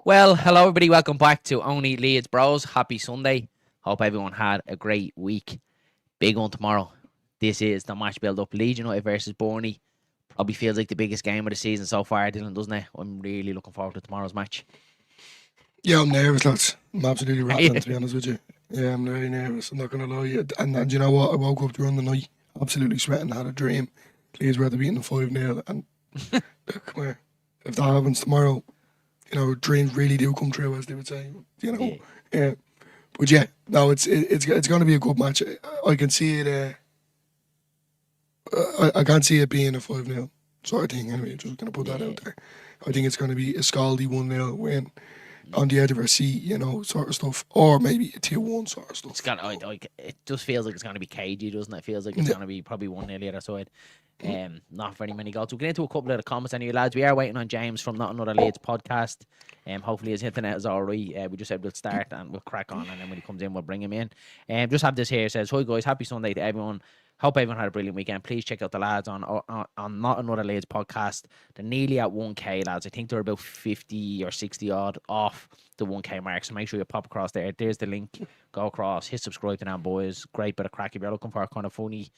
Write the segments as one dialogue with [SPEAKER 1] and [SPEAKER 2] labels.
[SPEAKER 1] Well, hello everybody. Welcome back to OnlyLeedsBros. Happy Sunday. Hope everyone had a great week. Big one tomorrow. This is the match build-up. Leeds United versus Burnley. Probably feels like the biggest game of the season so far, Dylan, doesn't it? I'm really looking forward to tomorrow's match.
[SPEAKER 2] Yeah, I'm nervous, lads. I'm absolutely rattling, to be honest with you. Yeah, I'm very nervous. I'm not going to lie. And you know what? I woke up during the night absolutely sweating, had a dream. Leeds were to beating 5-0. And come here. If that happens tomorrow, dreams really do come true, as they would say. Yeah. But yeah, no, it's going to be a good match. I can see it. I can't see it being a 5-0 sort of thing. Anyway, just going to put that out there. I think it's going to be a scaldy 1-0 win on the edge of our seat, sort of stuff, or maybe a 2-1 sort of stuff.
[SPEAKER 1] It's gonna, it just feels like it's going to be cagey, doesn't it? It feels like it's going to be probably 1-0 the other side. Not very many goals. We'll get into a couple of the comments anyway, lads. We are waiting on James from Not Another Leeds podcast. Hopefully his internet is all right. We just said we'll start and we'll crack on, and then when he comes in, we'll bring him in. Just have this here. It says, "Hi guys, happy Sunday to everyone. Hope everyone had a brilliant weekend. Please check out the lads on Not Another Leeds podcast. They're nearly at 1K, lads. I think they're about 50 or 60 odd off the 1K mark. So make sure you pop across there. There's the link. Go across. Hit subscribe to them, boys. Great bit of crack. If you're looking for a kind of funny,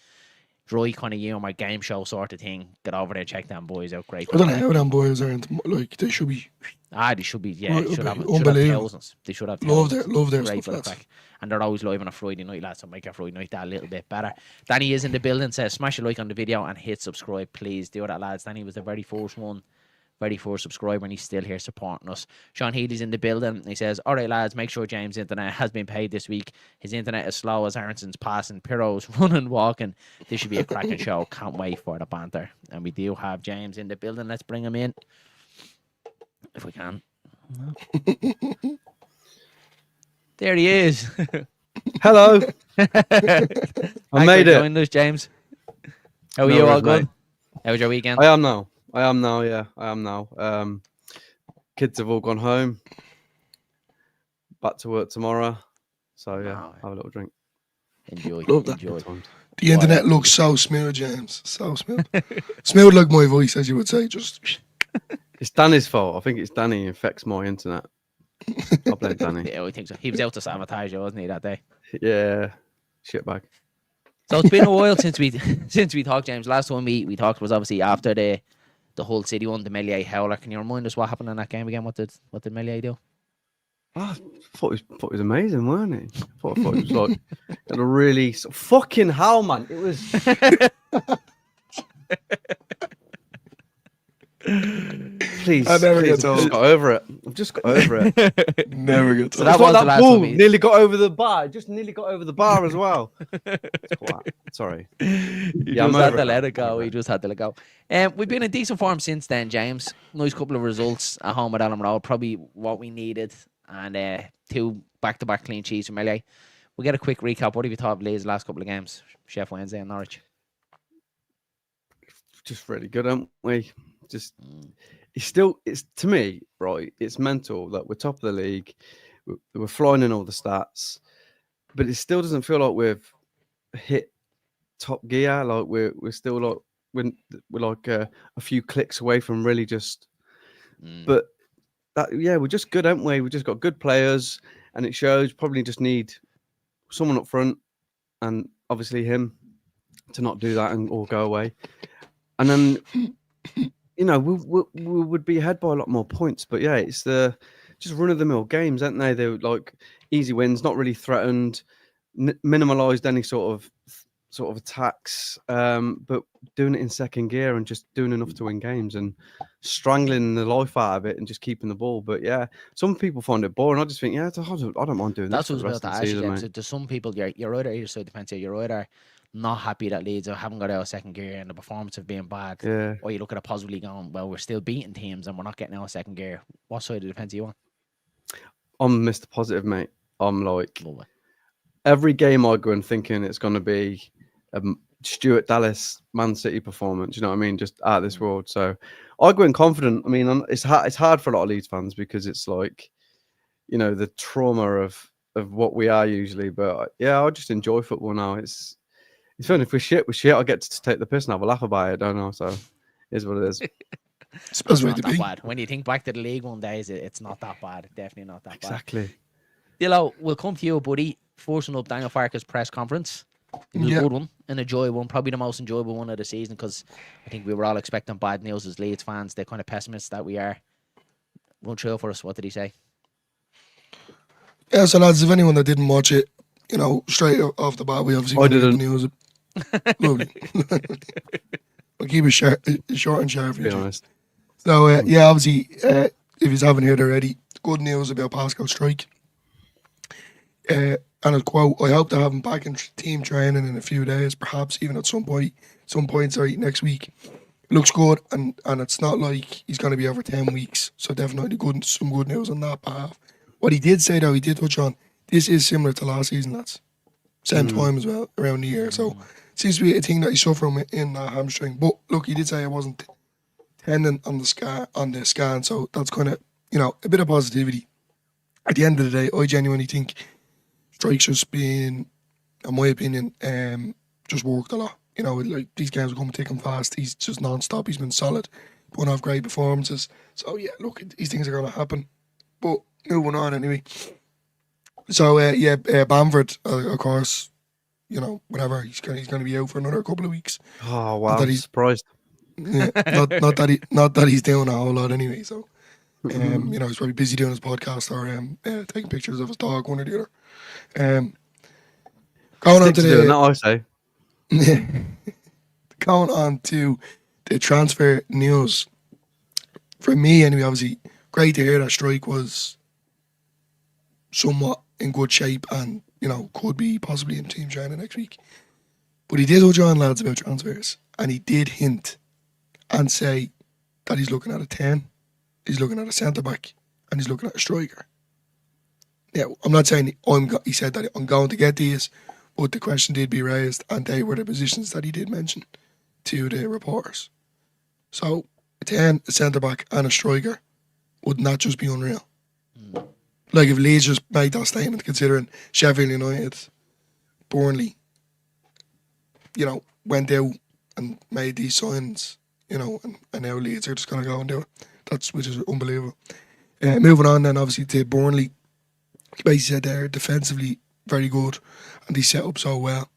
[SPEAKER 1] dry kind of my game show sort of thing, get over there. Check them boys out. Great.
[SPEAKER 2] I don't know how them boys are. Like, they should be.
[SPEAKER 1] They should be. Yeah,
[SPEAKER 2] Right,
[SPEAKER 1] should have
[SPEAKER 2] unbelievable.
[SPEAKER 1] thousands. They should have thousands.
[SPEAKER 2] Love their
[SPEAKER 1] Great
[SPEAKER 2] stuff,
[SPEAKER 1] bit of
[SPEAKER 2] lads.
[SPEAKER 1] crack. And they're always live on a Friday night, lads, so make your Friday night that a little bit better. Danny is in the building, says smash a like on the video and hit subscribe, please. Do that, lads. Danny was the very first subscriber, and he's still here supporting us. Sean Healy's in the building. He says, all right, lads, make sure James' internet has been paid this week. His internet is slow as Aronson's passing, Pirro's running, walking. This should be a cracking show. Can't wait for the banter. And we do have James in the building. Let's bring him in if we can. There he is.
[SPEAKER 3] Hello. I made it.
[SPEAKER 1] Joining us, James. How are you? All good?
[SPEAKER 3] Mate.
[SPEAKER 1] How was your weekend?
[SPEAKER 3] I am now. Yeah, I am now. Kids have all gone home. Back to work tomorrow. So yeah, have a little drink.
[SPEAKER 1] Enjoy.
[SPEAKER 2] Love that.
[SPEAKER 1] Enjoy.
[SPEAKER 2] The internet looks so smooth, James. So smooth. Smooth like my voice, as you would say. Just.
[SPEAKER 3] It's Danny's fault. I think it's Danny who affects my internet. I blame Danny.
[SPEAKER 1] Yeah, I think so. He was out to sabotage you, wasn't he, that day?
[SPEAKER 3] Yeah, shitbag.
[SPEAKER 1] So it's been a while since we talked, James. Last time we talked was obviously after the Hull City one, the Melier howler. Can you remind us what happened in that game again? What did Melier do?
[SPEAKER 3] I thought it was amazing, weren't it? I thought it was like a really fucking hell, man. It was. Please,
[SPEAKER 2] I never
[SPEAKER 3] please,
[SPEAKER 2] get
[SPEAKER 3] I've
[SPEAKER 2] told.
[SPEAKER 3] just got over it. I've just got over it.
[SPEAKER 2] Never get
[SPEAKER 1] So
[SPEAKER 2] told.
[SPEAKER 1] that was the last
[SPEAKER 3] ball
[SPEAKER 1] one.
[SPEAKER 3] nearly got over the bar. It just nearly got over the bar as well. Sorry.
[SPEAKER 1] He
[SPEAKER 3] Yeah, I'm
[SPEAKER 1] just had
[SPEAKER 3] over
[SPEAKER 1] to
[SPEAKER 3] it.
[SPEAKER 1] let it go. He just had to let go. We've been in decent form since then, James. Nice couple of results at home at Elm Road. Probably what we needed. And 2 back-to-back clean sheets from Melier. We'll get a quick recap. What have you thought of Leeds' last couple of games? Chef Wednesday and Norwich.
[SPEAKER 3] Just really good, aren't we? Just it's to me, right, it's mental that we're top of the league. We're flying in all the stats, but it still doesn't feel like we've hit top gear. Like we're still like we're like a few clicks away from really just. But that, yeah, we're just good, aren't we? We just got good players, and it shows. Probably just need someone up front, and obviously him to not do that and or go away, and then. We would be ahead by a lot more points, but yeah, it's the just run of the mill games, aren't they? They're like easy wins, not really threatened, minimalised any sort of attacks, but doing it in second gear and just doing enough to win games and strangling the life out of it and just keeping the ball. But yeah, some people find it boring. I just think, yeah, I don't mind doing
[SPEAKER 1] That's
[SPEAKER 3] this.
[SPEAKER 1] what I was about to ask you, James.
[SPEAKER 3] Mate.
[SPEAKER 1] To some people, you're either either side defence, you're either not happy that Leeds haven't got out of second gear and the performance have been bad, or you look at it positively going, well, we're still beating teams and we're not getting out of second gear. What side of the defence are you on?
[SPEAKER 3] I'm Mr. Positive, mate. I'm like, every game I go in thinking it's going to be a Stuart Dallas Man City performance, you know what I mean? Just out of this world. So I go in confident. I mean, it's hard for a lot of Leeds fans because it's like, the trauma of what we are usually. But yeah, I just enjoy football now. It's fun. If we're shit, I get to take the piss and have a laugh about it, don't I? So it is what it is.
[SPEAKER 2] It's the best way
[SPEAKER 1] not
[SPEAKER 2] to
[SPEAKER 1] that
[SPEAKER 2] be.
[SPEAKER 1] bad. When you think back to the League One days, it's not that bad. Definitely not that bad.
[SPEAKER 3] Exactly.
[SPEAKER 1] Dillo, we'll come to you, buddy. Forcing up Daniel Farke's press conference. It was a
[SPEAKER 2] Yeah.
[SPEAKER 1] good one, an enjoyable one, probably the most enjoyable one of the season because I think we were all expecting bad news as Leeds fans, the kind of pessimists that we are. Run through it for us. What did he say?
[SPEAKER 2] Yeah, so lads, if anyone that didn't watch it, straight off the bat, we obviously want to get the news. Lovely. We'll keep it short and sharp for
[SPEAKER 3] Be
[SPEAKER 2] you.
[SPEAKER 3] honest.
[SPEAKER 2] So, yeah, obviously, if you haven't heard already, good news about Pascal's strike. And a quote, I hope to have him back in team training in a few days, perhaps even at some point, next week. Looks good, and it's not like he's going to be over 10 weeks, so definitely some good news on that behalf. What he did say, though, he did touch on, this is similar to last season, lads. Same time as well, around the year. So, seems to be a thing that he's suffering in that hamstring. But, look, he did say it wasn't tendon on the scan, so that's kind of, a bit of positivity. At the end of the day, I genuinely think Strike's just been, in my opinion, just worked a lot. Like these games are coming thick and fast. He's just non-stop. He's been solid, putting off great performances. So yeah, look, these things are going to happen. But moving on anyway. So Bamford, of course, whatever. He's going to be out for another couple of weeks.
[SPEAKER 3] Oh wow, I'm surprised.
[SPEAKER 2] Yeah, not that he's doing a whole lot anyway. So he's probably busy doing his podcast or taking pictures of his dog, one or the other. Going on to
[SPEAKER 3] that, I say.
[SPEAKER 2] Going on to the transfer news. For me, anyway, obviously, great to hear that Strike was somewhat in good shape and, could be possibly in team training next week. But he did touch on, lads, about transfers. And he did hint and say that he's looking at a 10, he's looking at a centre-back, and he's looking at a striker. Now, I'm not saying he said that I'm going to get these, but the question did be raised, and they were the positions that he did mention to the reporters. So, a 10, a centre-back, and a striker would not just be unreal. Like, if Leeds just made that statement, considering Sheffield United, Burnley, went out and made these signs, and now Leeds are just going to go and do it. Which is unbelievable. Moving on then, obviously, to Burnley. He basically said they're defensively very good and they set up so well.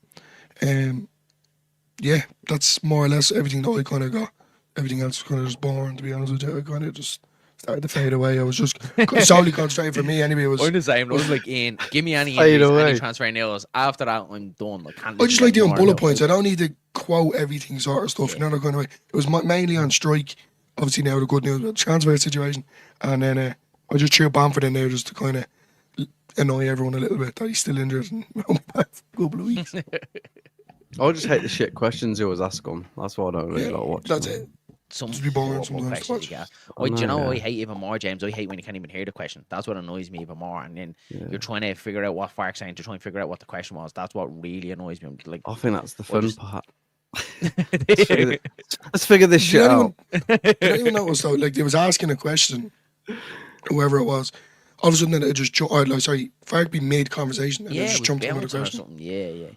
[SPEAKER 2] Yeah, that's more or less everything that I kind of got. Everything else was kind of just boring, to be honest with you. I kind of just started to fade away. I was just solely concentrating for me anyway.
[SPEAKER 1] I'm the same. I was like, Ian, give me any transfer news. After that, I'm done.
[SPEAKER 2] I just like doing bullet points. I don't need to quote everything sort of stuff. That kind of way. It was mainly on Strike. Obviously now the good news about the transfer situation. And then I just threw Bamford in there just to kind of annoy everyone a little bit that he's still injured and won't be back for a couple of weeks.
[SPEAKER 3] I just hate the shit questions he always ask him. That's why I don't really like watching.
[SPEAKER 2] That's it. Just be boring sometimes to watch.
[SPEAKER 1] I hate even more, James. I hate when you can't even hear the question. That's what annoys me even more. And then you're trying to figure out what Fark's saying to try and figure out what the question was. That's what really annoys me. Like,
[SPEAKER 3] I think that's the fun part. Let's figure this shit out.
[SPEAKER 2] Did anyone notice though? Like, they was asking a question, whoever it was. All of a sudden, it just Fark be made conversation and just jumped into the question.
[SPEAKER 1] Yeah.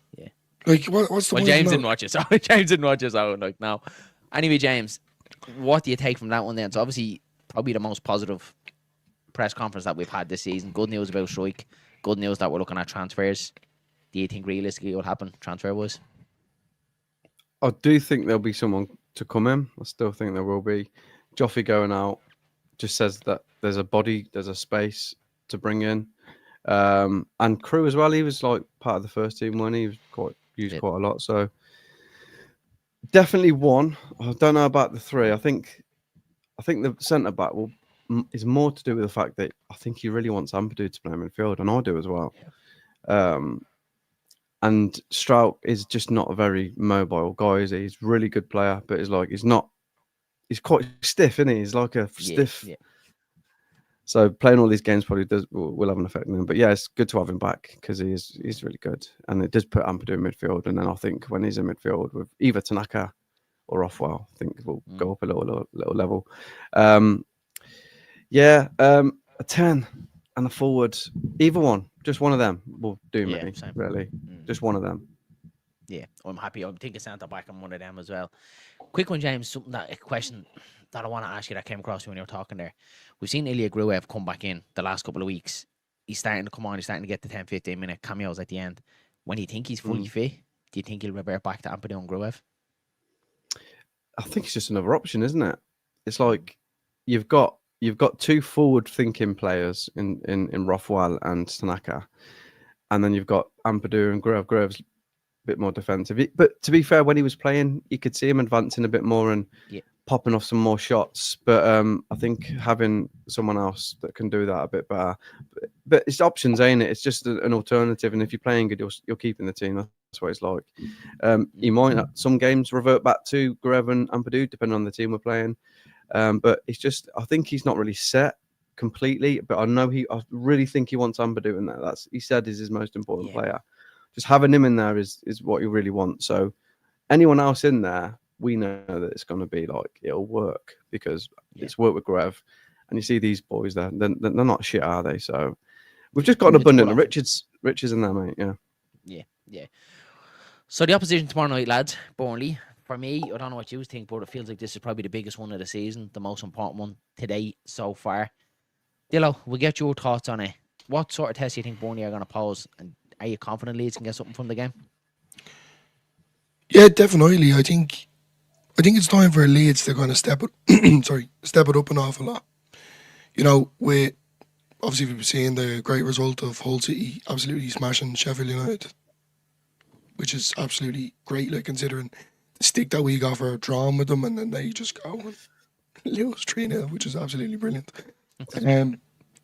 [SPEAKER 2] Like, what's the point?
[SPEAKER 1] James didn't watch it. So James didn't watch it. So like, no. Anyway, James, what do you take from that one then? It's obviously probably the most positive press conference that we've had this season. Good news about Strike. Good news that we're looking at transfers. Do you think realistically it will happen transfer-wise?
[SPEAKER 3] I do think there'll be someone to come in. I still think there will be. Joffrey going out just says that there's a space to bring in. And Crew as well. He was like part of the first team when he was used quite a lot. So definitely one. I don't know about the three. I think the centre back is more to do with the fact that I think he really wants Ampadu to play midfield, and I do as well. Yeah. And Strout is just not a very mobile guy, is he? He's a really good player, but he's quite stiff, isn't he? He's like a stiff. Yeah. So playing all these games probably will have an effect on him. But yeah, it's good to have him back because he's really good. And it does put Ampadu in midfield. And then I think when he's in midfield with either Tanaka or Rothwell, I think we'll go up a little level. A 10 and a forward, either one, just one of them will do me, really. Just one of them.
[SPEAKER 1] Yeah, I'm happy. I'm thinking centre back and one of them as well. quick one, James. A question that I want to ask you that came across when you were talking there. We've seen Ilya Gruev come back in the last couple of weeks. He's starting to come on. He's starting to get the 10, 15-minute cameos at the end. When you think he's fully fit, do you think he'll revert back to Ampadu and Gruev?
[SPEAKER 3] I think it's just another option, isn't it? It's like you've got two forward-thinking players in Rothwell and Tanaka, and then you've got Ampadu and Gruev. Gruev's a bit more defensive. But to be fair, when he was playing, you could see him advancing a bit more and popping off some more shots. But I think having someone else that can do that a bit better. But it's options, ain't it? It's just an alternative. And if you're playing good, you're keeping the team. That's what it's like. You might some games revert back to Gruev and Ampadu, depending on the team we're playing. But it's just, I think he's not really set completely. But I really think he wants Ampadu in there. He said is his most important player. Just having him in there is what you really want. So anyone else in there, we know that it's going to be like, it'll work because it's worked with Gruev. And you see these boys there, they're not shit, are they? So we've just got an abundance of Richards in there, mate.
[SPEAKER 1] Yeah. So the opposition tomorrow night, lads, Burnley. For me, I don't know what you think, but it feels like this is probably the biggest one of the season, the most important one today so far. Dillo, we'll get your thoughts on it. What sort of test do you think Burnley are going to pose? And are you confident Leeds can get something from the game?
[SPEAKER 2] Yeah, definitely. I think it's time for Leeds to kind of step it up an awful lot. You know, obviously we've seen the great result of Hull City absolutely smashing Sheffield United, which is absolutely great, like considering the stick that we got for drawing with them, and then they just go and lose 3-0, which is absolutely brilliant.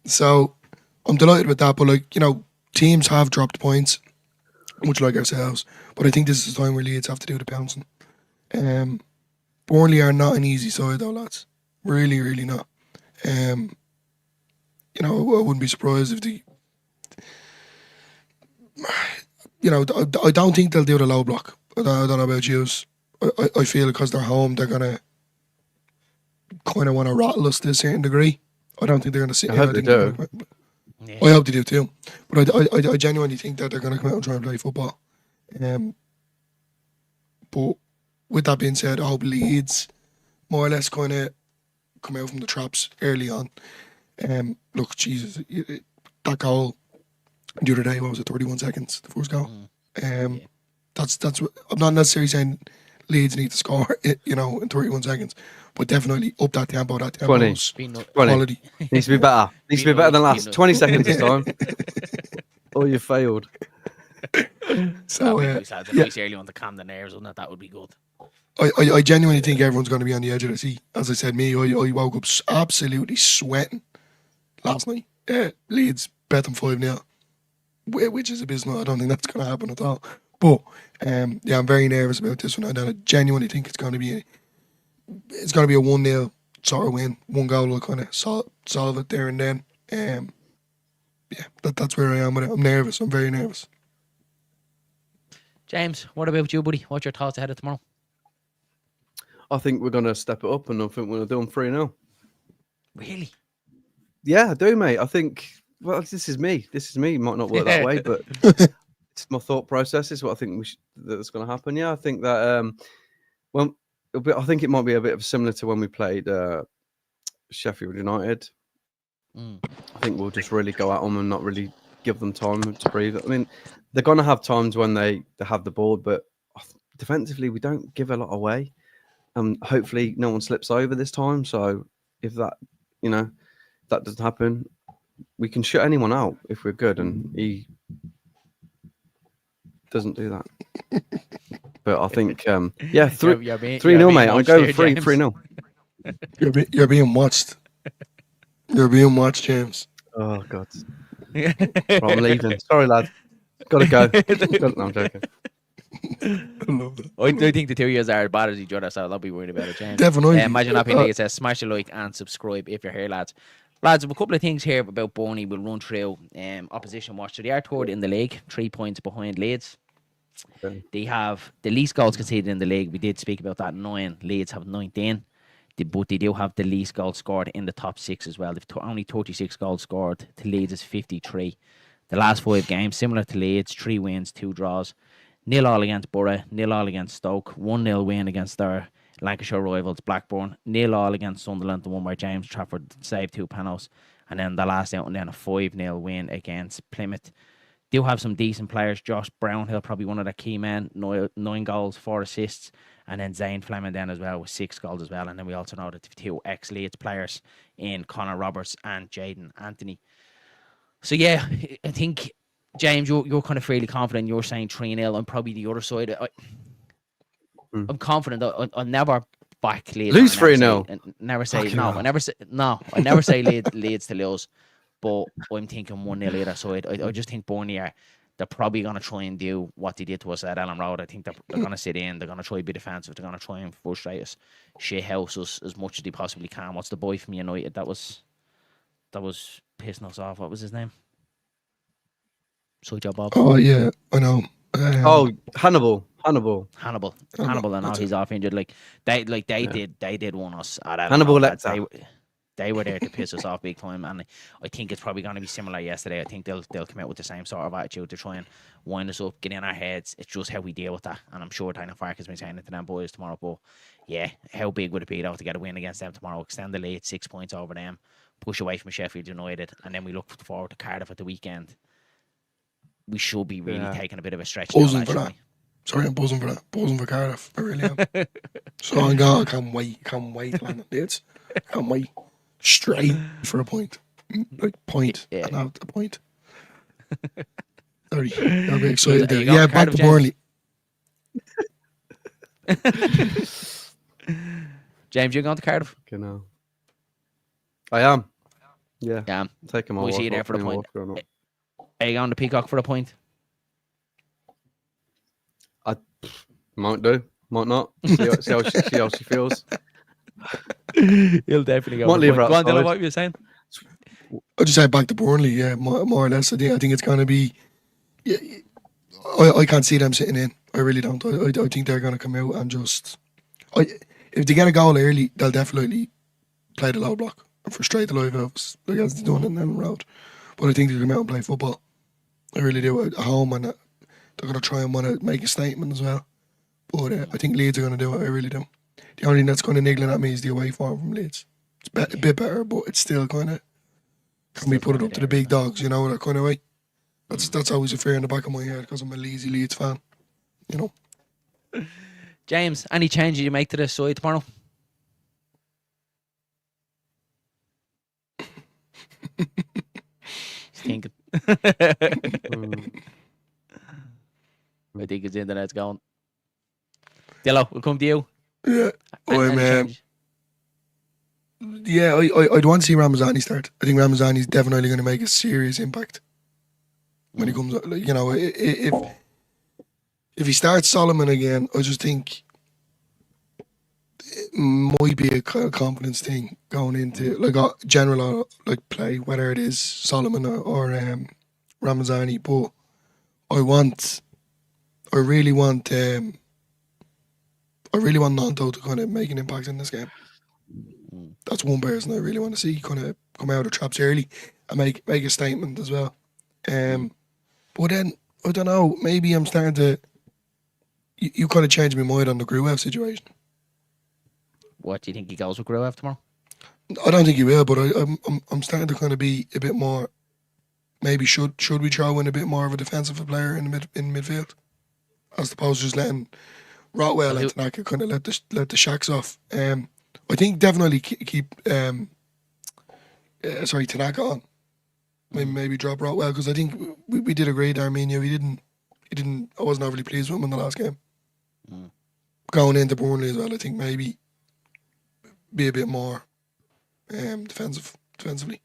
[SPEAKER 2] So I'm delighted with that. But like, you know, teams have dropped points, much like ourselves. But I think this is the time where Leeds have to do the pouncing. Burnley are not an easy side though, lads. Really, really not. You know, I wouldn't be surprised if you know, I don't think they'll do the low block. I don't know about you. I feel because they're home, they're going to kind of want to rattle us to a certain degree. I don't think they're going to sit
[SPEAKER 3] here. I hope they do.
[SPEAKER 2] I hope they do too. But I genuinely think that they're going to come out and try and play football. But with that being said, I hope Leeds more or less kind of come out from the traps early on. Look, Jesus, that goal the other day, what was it, 31 seconds, the first goal? That's what, I'm not necessarily saying Leeds need to score it, you know, in 31 seconds, but definitely up that tempo. That tempo
[SPEAKER 3] 20.
[SPEAKER 2] Quality.
[SPEAKER 3] Needs to be better. Needs to be better than last 20 seconds this time. Or you failed.
[SPEAKER 1] So nice early on to calm the nerves, wouldn't it? That would be good.
[SPEAKER 2] I genuinely think everyone's going to be on the edge of the seat. As I said, I woke up absolutely sweating last night. Leeds bet them 5-0, which is abysmal. I don't think that's going to happen at all. But I'm very nervous about this one. I genuinely think it's going to be a 1-0 sort of win. One goal will kind of solve it there and then. That's where I am with it. I'm nervous. I'm very nervous.
[SPEAKER 1] James, what about you, buddy? What's your thoughts ahead of tomorrow?
[SPEAKER 3] I think we're going to step it up, and I think we're going to do them 3-0.
[SPEAKER 1] Really?
[SPEAKER 3] Yeah, I do, mate. I think, well, this is me. It might not work that way, but it's my thought process. Is what I think that's going to happen. Yeah, I think that, I think it might be a bit of similar to when we played Sheffield United. I think we'll just really go at them and not really give them time to breathe. I mean, they're going to have times when they have the ball, but defensively, we don't give a lot away. Hopefully no one slips over this time. So if that doesn't happen, we can shut anyone out if we're good, and he doesn't do that. But I think, 3-0, mate. I'm going 3-0.
[SPEAKER 2] You're being watched. You're being watched, James.
[SPEAKER 3] Oh, God. Right, I'm leaving. Sorry, lad. Gotta go. No, I'm joking.
[SPEAKER 2] I love that.
[SPEAKER 1] I do think the two of you are as bad as each other, so I'll not be worried about it, James.
[SPEAKER 2] Definitely.
[SPEAKER 1] Imagine not being like it says, smash a like and subscribe if you're here, lads. Lads, a couple of things here about Burnley we'll run through. Opposition watch. So they are third in the league, 3 points behind Leeds.
[SPEAKER 3] Okay.
[SPEAKER 1] They have the least goals conceded in the league. We did speak about that, 9. Leeds have 19. But they do have the least goals scored in the top 6 as well. They've only 36 goals scored. To Leeds is 53. The last 5 games, similar to Leeds, 3 wins, 2 draws. 0-0 against Borough, 0-0 against Stoke, 1-0 win against their Lancashire rivals Blackburn, 0-0 against Sunderland, the one where James Trafford saved 2 penalties, and then the last out and then a 5-0 win against Plymouth. Do have some decent players. Josh Brownhill, probably one of the key men, 9 goals, 4 assists, and then Zane Fleming then as well with 6 goals as well. And then we also know that the 2 ex-Leeds players in Connor Roberts and Jaden Anthony. So yeah, I think, James, you're kind of fairly confident. You're saying 3-0. I'm probably the other side. I'm confident that I'll never back Leeds.
[SPEAKER 3] Lose 3-0.
[SPEAKER 1] Never say
[SPEAKER 3] Fucking
[SPEAKER 1] no.
[SPEAKER 3] hell.
[SPEAKER 1] I never say Leeds to lose. But I'm thinking 1-0 either side. I just think Burnley they're probably going to try and do what they did to us at Ellen Road. I think they're going to sit in. They're going to try to be defensive. They're going to try and frustrate us, shit house us as much as they possibly can. What's the boy from United that was pissing us off? What was his name? Side job Bob.
[SPEAKER 2] Oh yeah, I know.
[SPEAKER 3] Hannibal.
[SPEAKER 1] I know he's off injured. They did want us at Ellen
[SPEAKER 3] Hannibal
[SPEAKER 1] Road,
[SPEAKER 3] lets
[SPEAKER 1] lads. They were there to piss us off big time, and I think it's probably going to be similar yesterday. I think they'll come out with the same sort of attitude to try and wind us up, get in our heads. It's just how we deal with that, and I'm sure Dana Fark has been saying it to them boys tomorrow. But yeah, how big would it be though to get a win against them tomorrow, extend the lead 6 points over them, push away from Sheffield United, and then we look forward to Cardiff at the weekend. We should be really taking a bit of a stretch.
[SPEAKER 2] Buzzing for that. Sorry, I'm buzzing for that. Buzzing for Cardiff. I really am. So I can't wait to land at Leeds. Can't wait. Straight for a point. Point.
[SPEAKER 1] Yeah.
[SPEAKER 2] And out a point. Sorry. I'll be excited there.
[SPEAKER 1] You
[SPEAKER 2] Yeah,
[SPEAKER 1] got
[SPEAKER 2] back to
[SPEAKER 1] Cardiff,
[SPEAKER 2] Burnley.
[SPEAKER 1] James, you're going to Cardiff?
[SPEAKER 3] Genau. I am. Yeah.
[SPEAKER 1] Yeah.
[SPEAKER 3] Taking my
[SPEAKER 1] We'll see you there for the point. Are you going to Peacock for the point?
[SPEAKER 3] I might do. Might not. See how she feels.
[SPEAKER 1] He'll definitely go.
[SPEAKER 3] Might leave her
[SPEAKER 1] Go on, Dylan,
[SPEAKER 3] outside.
[SPEAKER 1] what were you saying?
[SPEAKER 2] I'll just say back to Burnley, yeah, more or less. I think it's going to be. Yeah, I can't see them sitting in. I really don't. I think they're going to come out and just. If they get a goal early, they'll definitely play the low block and frustrate the life out of us, like as they've done in the road. But I think they'll come out and play football. I really do at home, and they're going to try and want to make a statement as well. But I think Leeds are going to do it. I really do. The only thing that's kind of niggling at me is the away form from Leeds. It's a bit better, but it's still kind of. Can we put it up to the big dogs, that kind of way? That's always a fear in the back of my head because I'm a lazy Leeds fan,
[SPEAKER 1] James, any changes you make to this side tomorrow? He's thinking. I think his internet's going. Dillo, we'll come to you.
[SPEAKER 2] Yeah,
[SPEAKER 1] Any change?
[SPEAKER 2] I'd want to see Ramazani start. I think Ramazani's definitely going to make a serious impact when he comes. If he starts Solomon again, I just think it might be a kind of confidence thing going into general play, whether it is Solomon or Ramazani. But I really want Nanto to kind of make an impact in this game. That's one person I really want to see kind of come out of traps early and make a statement as well. But then I don't know. Maybe I'm starting to. You kind of changed my mind on the Gruev situation.
[SPEAKER 1] What do you think he goes with Gruev tomorrow?
[SPEAKER 2] I don't think he will, but I'm starting to kind of be a bit more. Maybe should we throw in a bit more of a defensive player in midfield, as opposed to just letting Rotwell and Tanaka kind of let the shacks off. I think definitely keep Tanaka on. Maybe drop Rotwell because I think we did a great Armenia. He didn't. I wasn't overly pleased with him in the last game. Going into Burnley as well, I think maybe be a bit more defensively.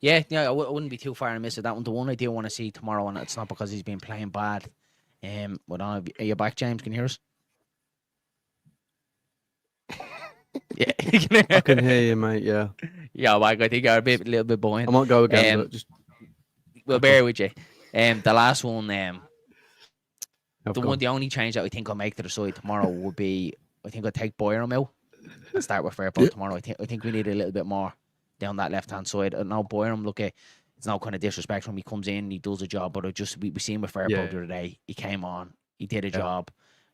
[SPEAKER 1] Yeah, I wouldn't be too far to miss it. That one, the one I do want to see tomorrow, and it's not because he's been playing bad. Are you back, James? Can you hear us? Yeah,
[SPEAKER 3] I can hear you, mate. Yeah.
[SPEAKER 1] Yeah, Mike, I think you're a little bit buoyant.
[SPEAKER 3] I might go again, but just.
[SPEAKER 1] We'll bear with you. The last one, the only change that I think I'll make to the side tomorrow would be, I think I'll take Boyram out and start with Fairport tomorrow. I think we need a little bit more down that left hand side. Now Boyram, it's no kind of disrespect from him. He comes in, he does a job, but we seen with Fairport the other day. He came on, he did a job.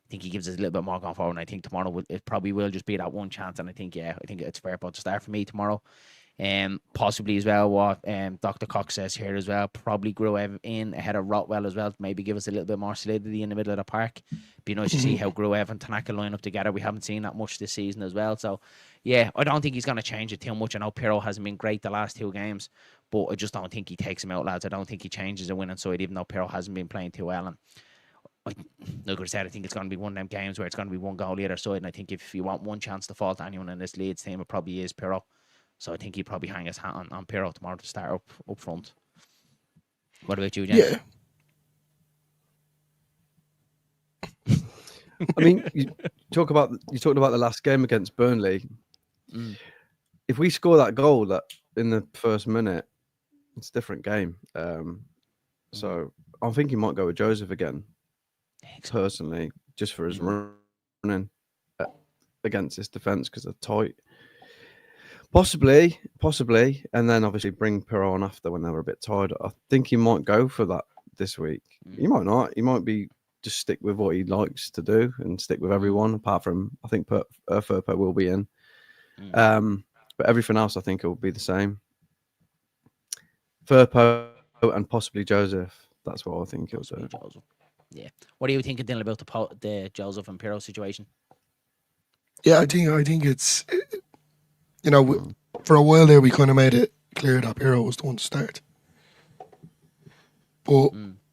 [SPEAKER 1] I think he gives us a little bit more going forward. And I think tomorrow it probably will just be that one chance. And I think it's fair but to start for me tomorrow. Possibly as well what Dr. Cox says here as well. Probably Gruev in ahead of Rotwell as well. Maybe give us a little bit more solidity in the middle of the park. Be nice to see how Gruev and Tanaka line up together. We haven't seen that much this season as well. So yeah, I don't think he's going to change it too much. I know Pirro hasn't been great the last 2 games, but I just don't think he takes him out, lads. I don't think he changes the winning side, even though Pirro hasn't been playing too well. And like I said, I think it's going to be one of them games where it's going to be one goal either side. And I think if you want one chance to fall to anyone in this Leeds team, it probably is Pirro. So I think he'd probably hang his hat on Pirro tomorrow to start up front. What about you, James?
[SPEAKER 2] Yeah.
[SPEAKER 3] I mean, you talked about the last game against Burnley. If we score that goal that in the first minute, it's a different game. So I think he might go with Joseph again, personally, just for his running against this defence because they're tight. Possibly, and then obviously bring Pirro on after when they were a bit tired. I think he might go for that this week. He might not. He might be just stick with what he likes to do and stick with everyone. Apart from, I think Furpo will be in, but everything else I think it will be the same. Furpo and possibly Joseph. That's what I think he'll do.
[SPEAKER 1] Joseph. Yeah. What are you thinking, Dylan, about the Joseph and Pirro situation?
[SPEAKER 2] Yeah, I think it's. For a while there, we kind of made it clear that Pirro was the one to start. But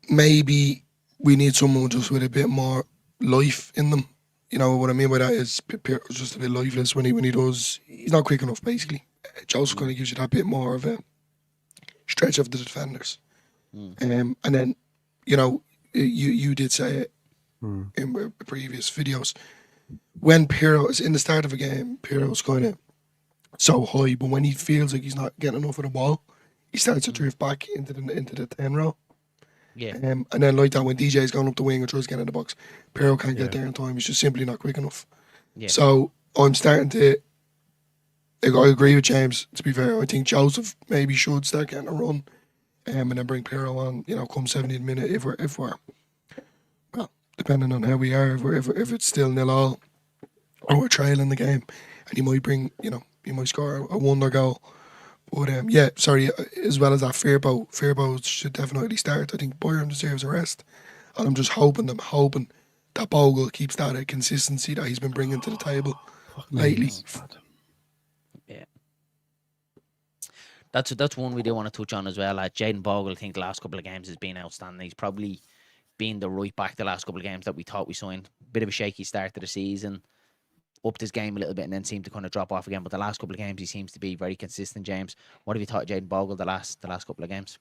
[SPEAKER 2] maybe we need someone just with a bit more life in them. You know what I mean by that is Pirro's just a bit lifeless when he does. He's not quick enough, basically. Joseph kind of gives you that bit more of a stretch of the defenders. And then, you did say it in previous videos. When Pirro is in the start of a game, Pirro's kind of so high, but when he feels like he's not getting enough of the ball, he starts to drift back into the 10 row.
[SPEAKER 1] Yeah.
[SPEAKER 2] And then like that, when DJ's going up the wing and tries to get in the box, Pirro can't get there in time. He's just simply not quick enough. Yeah. So I'm starting to. I agree with James. To be fair, I think Joseph maybe should start getting a run, and then bring Pirro on. Come 70th minute if we're well, depending on how we are, if it's still 0-0 or we're trailing the game, and you might bring you might score a wonder goal. But as well as that, Firpo should definitely start. I think Byram deserves a rest, and I'm just hoping that Bogle keeps that consistency that he's been bringing to the table lately.
[SPEAKER 1] Yeah, that's one we do want to touch on as well. Jayden Bogle, I think the last couple of games has been outstanding. He's probably been the right back the last couple of games that we thought we signed. Bit of a shaky start to the season. Upped his game a little bit and then seemed to kind of drop off again. But the last couple of games, he seems to be very consistent. James, what have you thought of Jayden Bogle the last couple of games?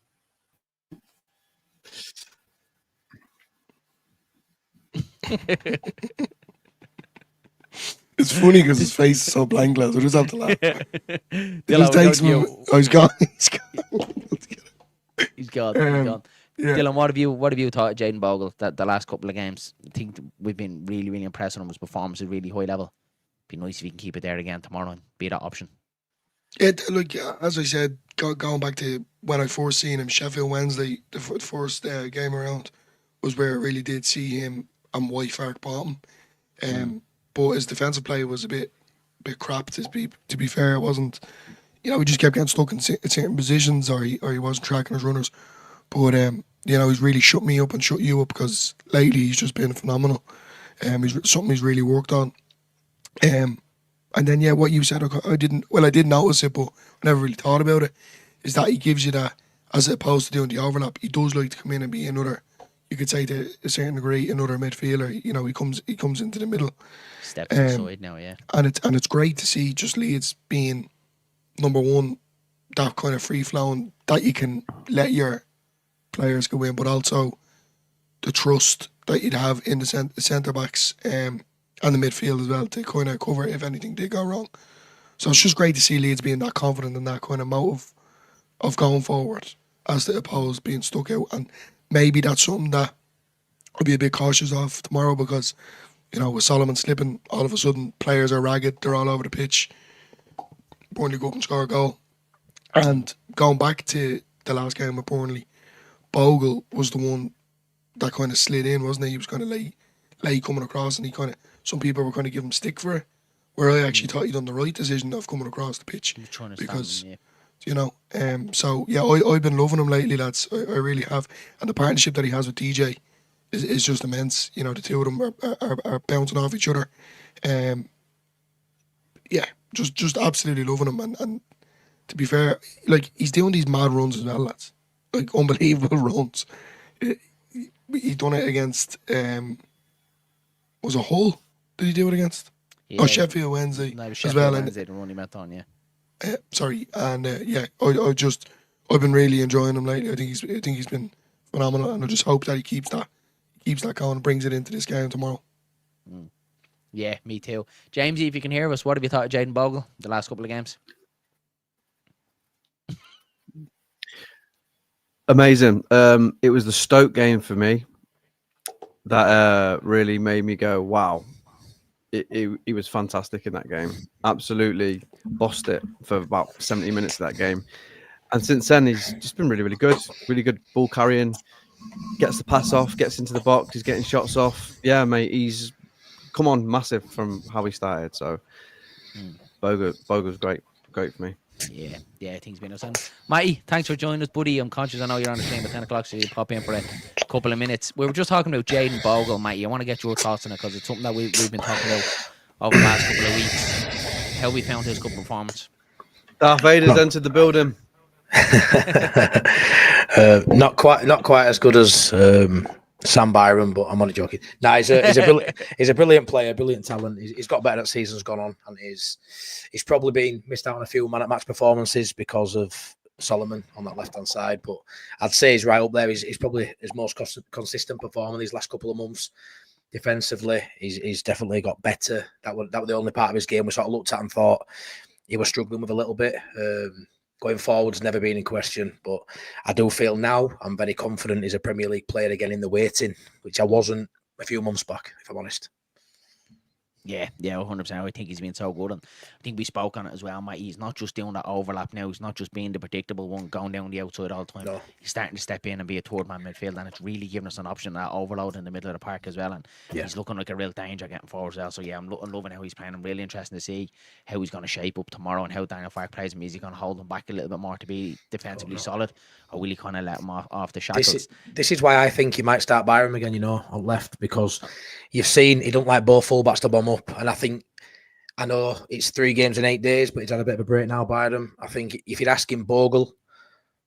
[SPEAKER 2] It's funny because his face is so blank, lads. I just have to laugh. It just takes me. Oh, he's gone.
[SPEAKER 1] He's gone. Yeah. Dylan, what have you thought of Jayden Bogle the last couple of games? I think we've been really, really impressed with him. His performance is really high level. Be nice if he can keep it there again tomorrow and be that option.
[SPEAKER 2] Look, as I said, going back to when I first seen him, Sheffield Wednesday, the first game around, was where I really did see him and White Fark bottom. But his defensive play was a bit crap. To be fair, it wasn't. He just kept getting stuck in certain positions, or he wasn't tracking his runners. But he's really shut me up and shut you up because lately he's just been phenomenal. Something he's really worked on. And then what you said, I did notice it, but I never really thought about it, is that he gives you that, as opposed to doing the overlap, he does like to come in and be another, you could say to a certain degree, another midfielder. He comes into the middle.
[SPEAKER 1] Steps inside now, yeah.
[SPEAKER 2] And it's great to see just Leeds being number one, that kind of free flowing, that you can let your players go in, but also the trust that you'd have in the centre backs and the midfield as well to kind of cover if anything did go wrong. So it's just great to see Leeds being that confident and that kind of motive of going forward as opposed to being stuck out. And maybe that's something that I'll be a bit cautious of tomorrow because, with Solomon slipping, all of a sudden players are ragged, they're all over the pitch. Burnley go up and score a goal. And going back to the last game with Burnley, Bogle was the one that kind of slid in, wasn't he? He was kind of late late coming across, and some people were kind of giving him stick for it, where I actually thought he'd done the right decision of coming across the pitch,
[SPEAKER 1] He was trying to
[SPEAKER 2] because
[SPEAKER 1] stand him,
[SPEAKER 2] so yeah, I've been loving him lately, lads. I really have, and the partnership that he has with DJ is just immense. The two of them are bouncing off each other. Yeah, just absolutely loving him, and to be fair, like, he's doing these mad runs as well, lads, like unbelievable runs. He done it against was it Hull? Did he do it against?
[SPEAKER 1] yeah.
[SPEAKER 2] Sheffield Wednesday
[SPEAKER 1] No, it was
[SPEAKER 2] as
[SPEAKER 1] Sheffield
[SPEAKER 2] well.
[SPEAKER 1] Wednesday, the run he met on, yeah.
[SPEAKER 2] Sorry, and I've been really enjoying him lately. I think he's been phenomenal, and I just hope that he keeps that going and brings it into this game tomorrow.
[SPEAKER 1] Yeah, me too. Jamesy, if you can hear us, what have you thought of Jayden Bogle the last couple of games?
[SPEAKER 3] Amazing. It was the Stoke game for me that really made me go, wow. He was fantastic in that game. Absolutely bossed it for about 70 minutes of that game. And since then, he's just been really, really good. Really good ball carrying. Gets the pass off, gets into the box. He's getting shots off. Yeah, mate, he's come on massive from how he started. So Bogle's great for me.
[SPEAKER 1] Yeah, I think he's been awesome. Matty, thanks for joining us, buddy. I'm conscious I know you're on the stream at 10 o'clock, so you pop in for a couple of minutes. We were just talking about Jayden Bogle, Matty. I want to get your thoughts on it, because it's something that we've been talking about over the last couple of weeks. How we found his good performance.
[SPEAKER 3] Darth Vader's entered the building.
[SPEAKER 4] Not quite as good as Sam Byron, but I'm only joking. No, he's a brilliant player, brilliant talent. He's got better as season's gone on, and he's probably been missed out on a few man at match performances because of Solomon on that left hand side. But I'd say he's right up there. He's probably his most consistent performer these last couple of months. Defensively, he's definitely got better. That was the only part of his game we sort of looked at and thought he was struggling with a little bit. Going forward's never been in question, but I do feel now I'm very confident he's a Premier League player again in the waiting, which I wasn't a few months back, if I'm honest.
[SPEAKER 1] Yeah, 100%. I think he's been so good, and I think we spoke on it as well, mate. He's not just doing that overlap now. He's not just being the predictable one going down the outside all the time. No. He's starting to step in and be a third man midfield, and it's really giving us an option, that overload in the middle of the park as well. And he's looking like a real danger getting forward as well. So yeah, I'm loving how he's playing. I'm really interested to see how he's going to shape up tomorrow and how Daniel Farke plays him. Is he going to hold him back a little bit more to be defensively solid, or will he kind of let him off the shackles?
[SPEAKER 4] This is why I think he might start Byram again, on left, because you've seen he don't like both fullbacks to bomb up, and I know it's 3 games in 8 days, but he's had a bit of a break now, Byram. I think if you'd ask him Bogle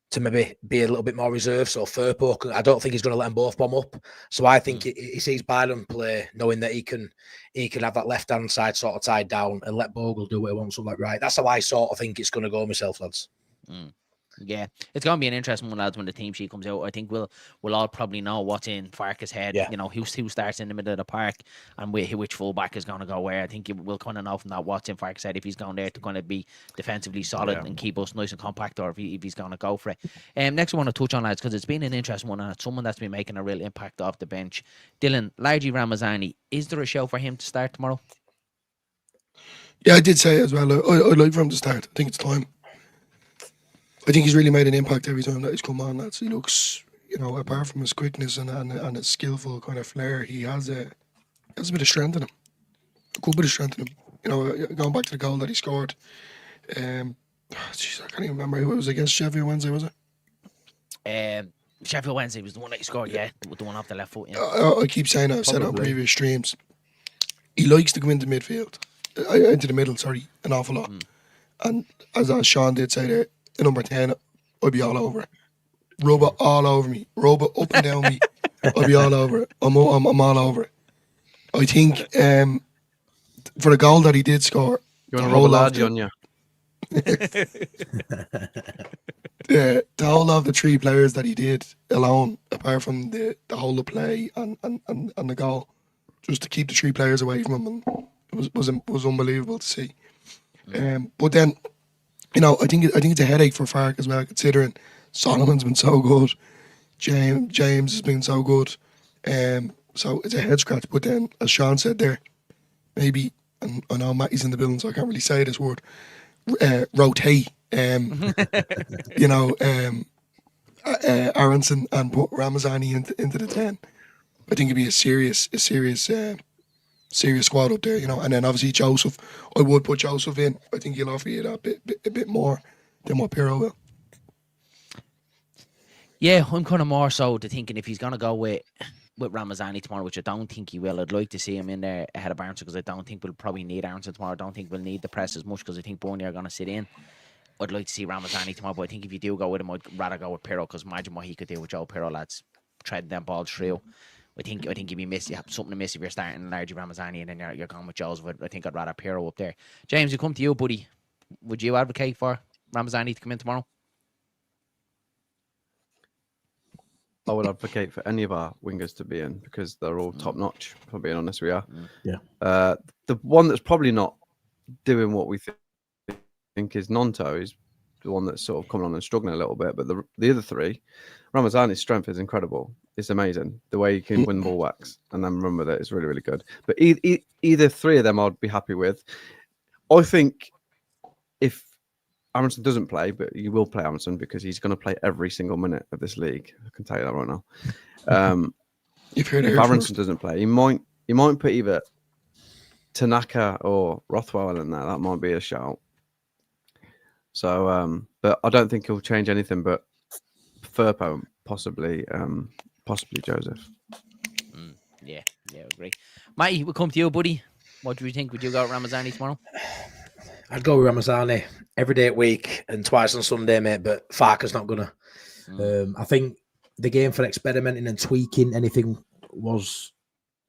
[SPEAKER 4] to maybe be a little bit more reserved, so Firpo, I don't think he's going to let them both bomb up. So I think he sees Byram play, knowing that he can have that left hand side sort of tied down and let Bogle do what he wants. So right, that's how I sort of think it's going to go myself, lads.
[SPEAKER 1] Yeah, it's going to be an interesting one, lads, when the team sheet comes out. I think we'll all probably know what's in Farke's head. Yeah. Who starts in the middle of the park and which fullback is going to go where. I think we'll kind of know from that what's in Farke's head, if he's going there to kind of be defensively solid and keep us nice and compact, or if he's going to go for it. Next I want to touch on, lads, because it's been an interesting one, and it's someone that's been making a real impact off the bench. Dylan, Largy Ramazani, is there a show for him to start tomorrow?
[SPEAKER 2] Yeah, I did say it as well. I'd like for him to start. I think it's time. I think he's really made an impact every time that he's come on. He looks, apart from his quickness and his skillful kind of flair, he has a bit of strength in him. A good bit of strength in him. Going back to the goal that he scored. I can't even remember who it was against. Sheffield Wednesday, was it?
[SPEAKER 1] Sheffield Wednesday was the one that he scored, with the one off the left foot. Yeah.
[SPEAKER 2] I keep saying it. I've said it on previous streams. He likes to go into midfield, into the middle. Sorry, an awful lot. And as Sean did say there, the number 10, I'd be all over it. Rub it all over me. Rub it up and down me. I'd be all over it. I'm all over it. I think for the goal that he did score,
[SPEAKER 3] you want to rub a lad on you?
[SPEAKER 2] The whole of the 3 players that he did alone, apart from the whole of play and the goal, just to keep the 3 players away from him, and it was unbelievable to see. But then, I think it's a headache for Farke as well, considering Solomon's been so good, James has been so good, so it's a head scratch. But then, as Sean said there, maybe, and I know Matty's in the building, so I can't really say this word, rotate, Aronson and put Ramazani into the 10. I think it'd be a serious squad up there, And then obviously Joseph, I would put Joseph in. I think he'll offer you that a bit more than what Pirro will.
[SPEAKER 1] Yeah, I'm kind of more so to thinking if he's going to go with Ramazani tomorrow, which I don't think he will. I'd like to see him in there ahead of Aronson because I don't think we'll probably need Aronson tomorrow. I don't think we'll need the press as much because I think Burnley are going to sit in. I'd like to see Ramazani tomorrow, but I think if you do go with him, I'd rather go with Pirro because imagine what he could do with Joe Pirro, lads, treading them balls through. I think you'd be miss. You have something to miss if you're starting largely Ramazani and then you're going with Joseph. I think I'd rather Pirro up there. James, we come to you, buddy. Would you advocate for Ramazani to come in tomorrow?
[SPEAKER 3] I would advocate for any of our wingers to be in because they're all top notch. For being honest, we are.
[SPEAKER 4] Yeah.
[SPEAKER 3] The one that's probably not doing what we think is Nonto is the one that's sort of coming on and struggling a little bit. But the other three, Ramazani's strength is incredible. It's amazing the way he can win ball whacks and then run with it is really, really good. But either three of them I'd be happy with. I think if Aronson doesn't play, but you will play Aronson because he's going to play every single minute of this league. I can tell you that right now. If Aronson doesn't play, he might put either Tanaka or Rothwell in there. That might be a shout. So, but I don't think he'll change anything. But Firpo, possibly Joseph.
[SPEAKER 1] Yeah, I agree. Matty, we'll come to you, buddy. What do you think? Would you go with Ramazani tomorrow?
[SPEAKER 4] I'd go with Ramazani every day at week and twice on Sunday, mate. But Farker's not gonna. I think the game for experimenting and tweaking anything was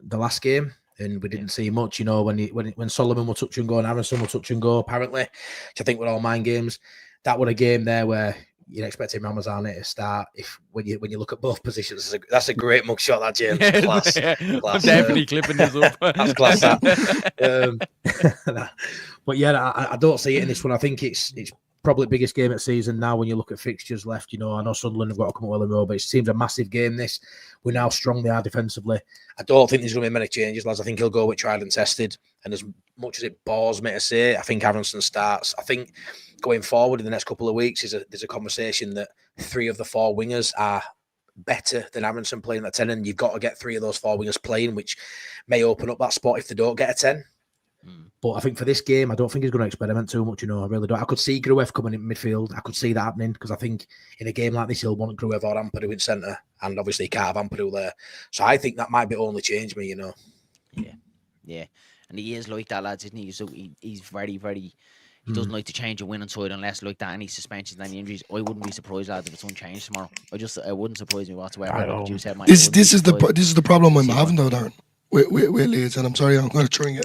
[SPEAKER 4] the last game, and we didn't see much. When Solomon will touch and go and Aronson will touch and go, apparently, which I think were all mind games. That was a game there where you'd expect Ramazani to start. When you look at both positions, that's a great mugshot, that James. Class.
[SPEAKER 1] I'm definitely clipping this up.
[SPEAKER 4] That's class. But yeah, I don't see it in this one. I think it's probably the biggest game of the season now when you look at fixtures left. I know Sunderland have got to come up well in row, but it seems a massive game this. We're now strong they are defensively. I don't think there's going to be many changes, lads. I think he'll go with tried and tested. And as much as it bores me to say, I think Aronson starts. I think going forward in the next couple of weeks, there's a conversation that 3 of the 4 wingers are better than Aronson playing at 10, and you've got to get 3 of those 4 wingers playing, which may open up that spot if they don't get a 10. But I think for this game, I don't think he's going to experiment too much. I really don't. I could see Gruev coming in midfield. I could see that happening because I think in a game like this, he'll want Gruev or Ampadu in centre, and obviously he can't have Ampadu there. So I think that might be only change me.
[SPEAKER 1] Yeah, and he is like that, lads, isn't he? So he's very, very. He doesn't like to change a winning side unless like that any suspensions, any injuries. I wouldn't be surprised, lads, if it's unchanged tomorrow. It wouldn't surprise me whatsoever. Like you said,
[SPEAKER 2] this is the problem I'm having though, Darren, with Leeds, and I'm sorry, I'm going to try and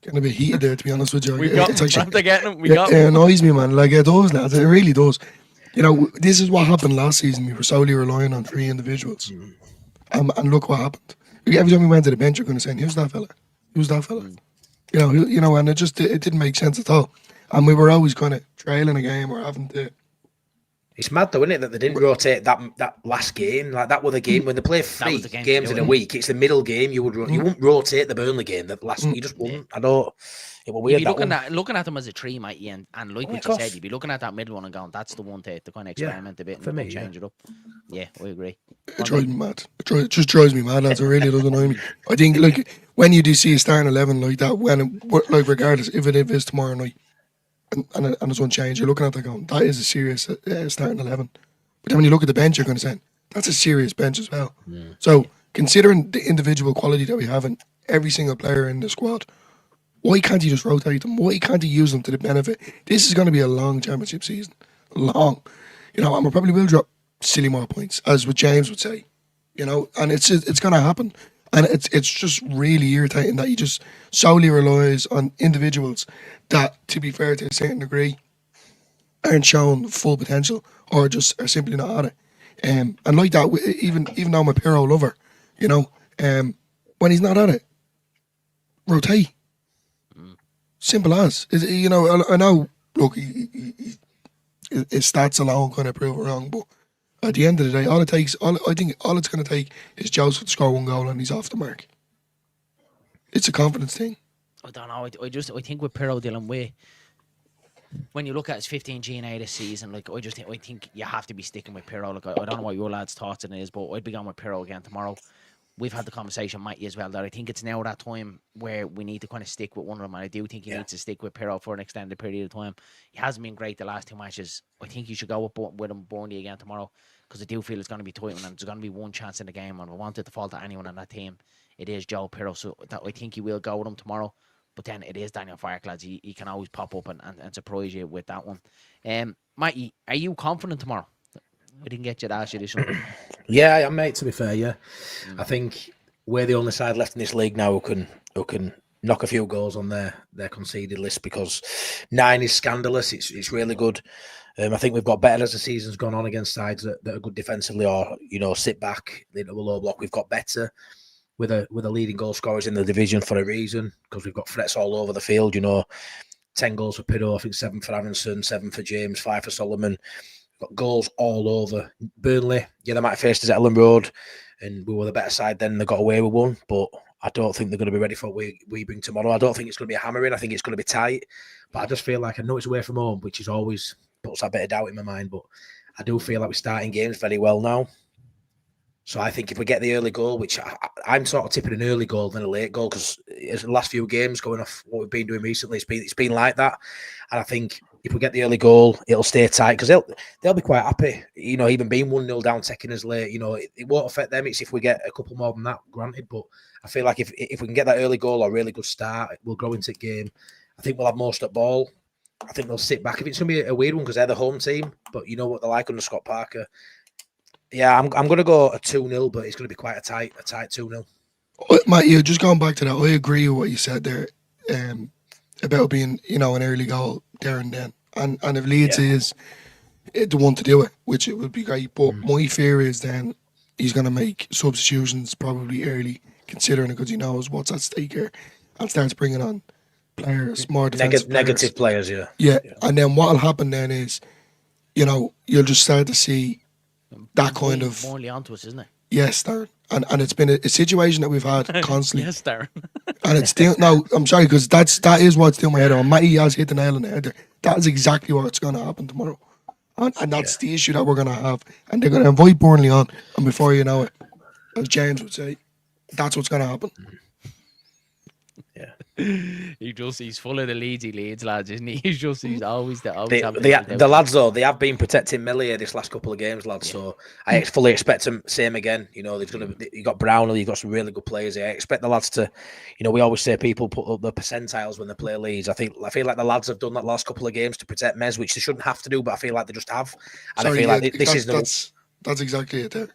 [SPEAKER 2] getting a bit heated there, to be honest with you. It annoys me, man. Like, it does, lads. It really does. This is what happened last season. We were solely relying on 3 individuals. And look what happened. Every time we went to the bench, you're going to say, who's that fella? Who's that fella? And it didn't make sense at all. And we were always kind of trailing a game or having to.
[SPEAKER 4] It's mad though, isn't it, that they didn't rotate that last game? Like that was the game when they play 3 games in a week. It's the middle game. You wouldn't rotate the Burnley game. The last you just wouldn't. I don't. It was weird.
[SPEAKER 1] You'd be looking at them as a 3, mate, and like what you said, you'd be looking at that middle one and going, "That's the one to kind of experiment a bit and change it up." Yeah, I agree.
[SPEAKER 2] It drives me mad. It just drives me mad, lads. It really does annoy me. I think like when you do see a starting 11 like that, regardless if it is tomorrow night. And it's unchanged. You're looking at that going, that is a serious starting 11. But then when you look at the bench, you're going to say, that's a serious bench as well. So, considering the individual quality that we have in every single player in the squad, why can't you just rotate them? Why can't you use them to the benefit? This is going to be a long championship season. Long. And we probably will drop silly more points, as what James would say. And it's going to happen. And it's just really irritating that he just solely relies on individuals that, to be fair to a certain degree, aren't showing full potential or just are simply not at it. And like that, even though I'm a Pirro lover, when he's not at it, rotate. Simple as. I know, look, his stats alone kind of prove it wrong, but at the end of the day, all it's going to take is Joseph to score 1 goal and he's off the mark. It's a confidence thing.
[SPEAKER 1] I don't know. I think with Pirro dealing with, when you look at his 15 G&A this season, like I think you have to be sticking with Pirro. Like I don't know what your lads' thoughts on it is, but I'd be going with Pirro again tomorrow. we've had the conversation, Matty, as well, that I think it's now that time where we need to kind of stick with one of them. And I do think he needs to stick with Pirro for an extended period of time. He hasn't been great the last 2 matches. I think you should go up with him Burnley again tomorrow, because I do feel it's going to be tight, and there's going to be one chance in the game. And if I wanted to fall to anyone on that team, it is Joe Pirro. So I think he will go with him tomorrow. But then it is Daniel Farke, lads. He can always pop up and surprise you with that one. Matty, are you confident tomorrow? I didn't get you to ask you this one.
[SPEAKER 4] Yeah, I am, mate, to be fair, yeah. I think we're the only side left in this league now who can knock a few goals on their conceded list, because 9 is scandalous. It's really good. I think we've got better as the season's gone on against sides that are good defensively, or, sit back into a low block. We've got better with a leading goal scorers in the division for a reason, because we've got threats all over the field. 10 goals for Pirro, I think 7 for Aronson, 7 for James, 5 for Solomon. Got goals all over. Burnley, they might have faced us at Ellen Road, and we were the better side then. They got away with one, but I don't think they're going to be ready for what we bring tomorrow. I don't think it's going to be a hammering. I think it's going to be tight, but I just feel like, I know it's away from home, which is always puts that bit of doubt in my mind, but I do feel like we're starting games very well now. So I think if we get the early goal, which I'm sort of tipping an early goal than a late goal, because the last few games, going off what we've been doing recently, it's been like that. And I think if we get the early goal, it'll stay tight, because they'll be quite happy. Even being 1-0 down, taking us late, it won't affect them. It's if we get a couple more than that, granted. But I feel like if we can get that early goal or a really good start, we'll grow into the game. I think we'll have most at ball. I think they'll sit back. If it's going to be a weird one, because they're the home team, but you know what they're like under Scott Parker. Yeah, I'm going to go a 2-0, but it's going to be quite a tight 2-0.
[SPEAKER 2] Matt, just going back to that, I agree with what you said there about being, an early goal there and then. And if Leeds is the one to do it, which it would be great, but my fear is then he's going to make substitutions probably early, considering it, because he knows what's at stake here, and starts bringing on players, more defensive
[SPEAKER 4] negative players, yeah.
[SPEAKER 2] Yeah, and then what'll happen then is, you'll just start to see that kind of
[SPEAKER 1] more onto us, isn't it?
[SPEAKER 2] Yes, Darren. And it's been a situation that we've had constantly.
[SPEAKER 1] Yes, Darren.
[SPEAKER 2] And it's still I'm sorry, because that is what's still in my head. And Matty has hit the nail on the head there. That is exactly what's going to happen tomorrow, and that's the issue that we're going to have. And they're going to invite Burnley on, and before you know it, as James would say, that's what's going to happen.
[SPEAKER 4] Yeah.
[SPEAKER 1] He's full of the Leeds lads, isn't he? He's always
[SPEAKER 4] the lads, though, they have been protecting Melia this last couple of games, lads. Yeah. So I fully expect them same again. You got Brownlee, you got some really good players here. I expect the lads to, we always say people put up the percentiles when they play Leeds. I feel like the lads have done that last couple of games to protect Mez, which they shouldn't have to do, but I feel like they just have. And I feel like
[SPEAKER 2] that's exactly it there.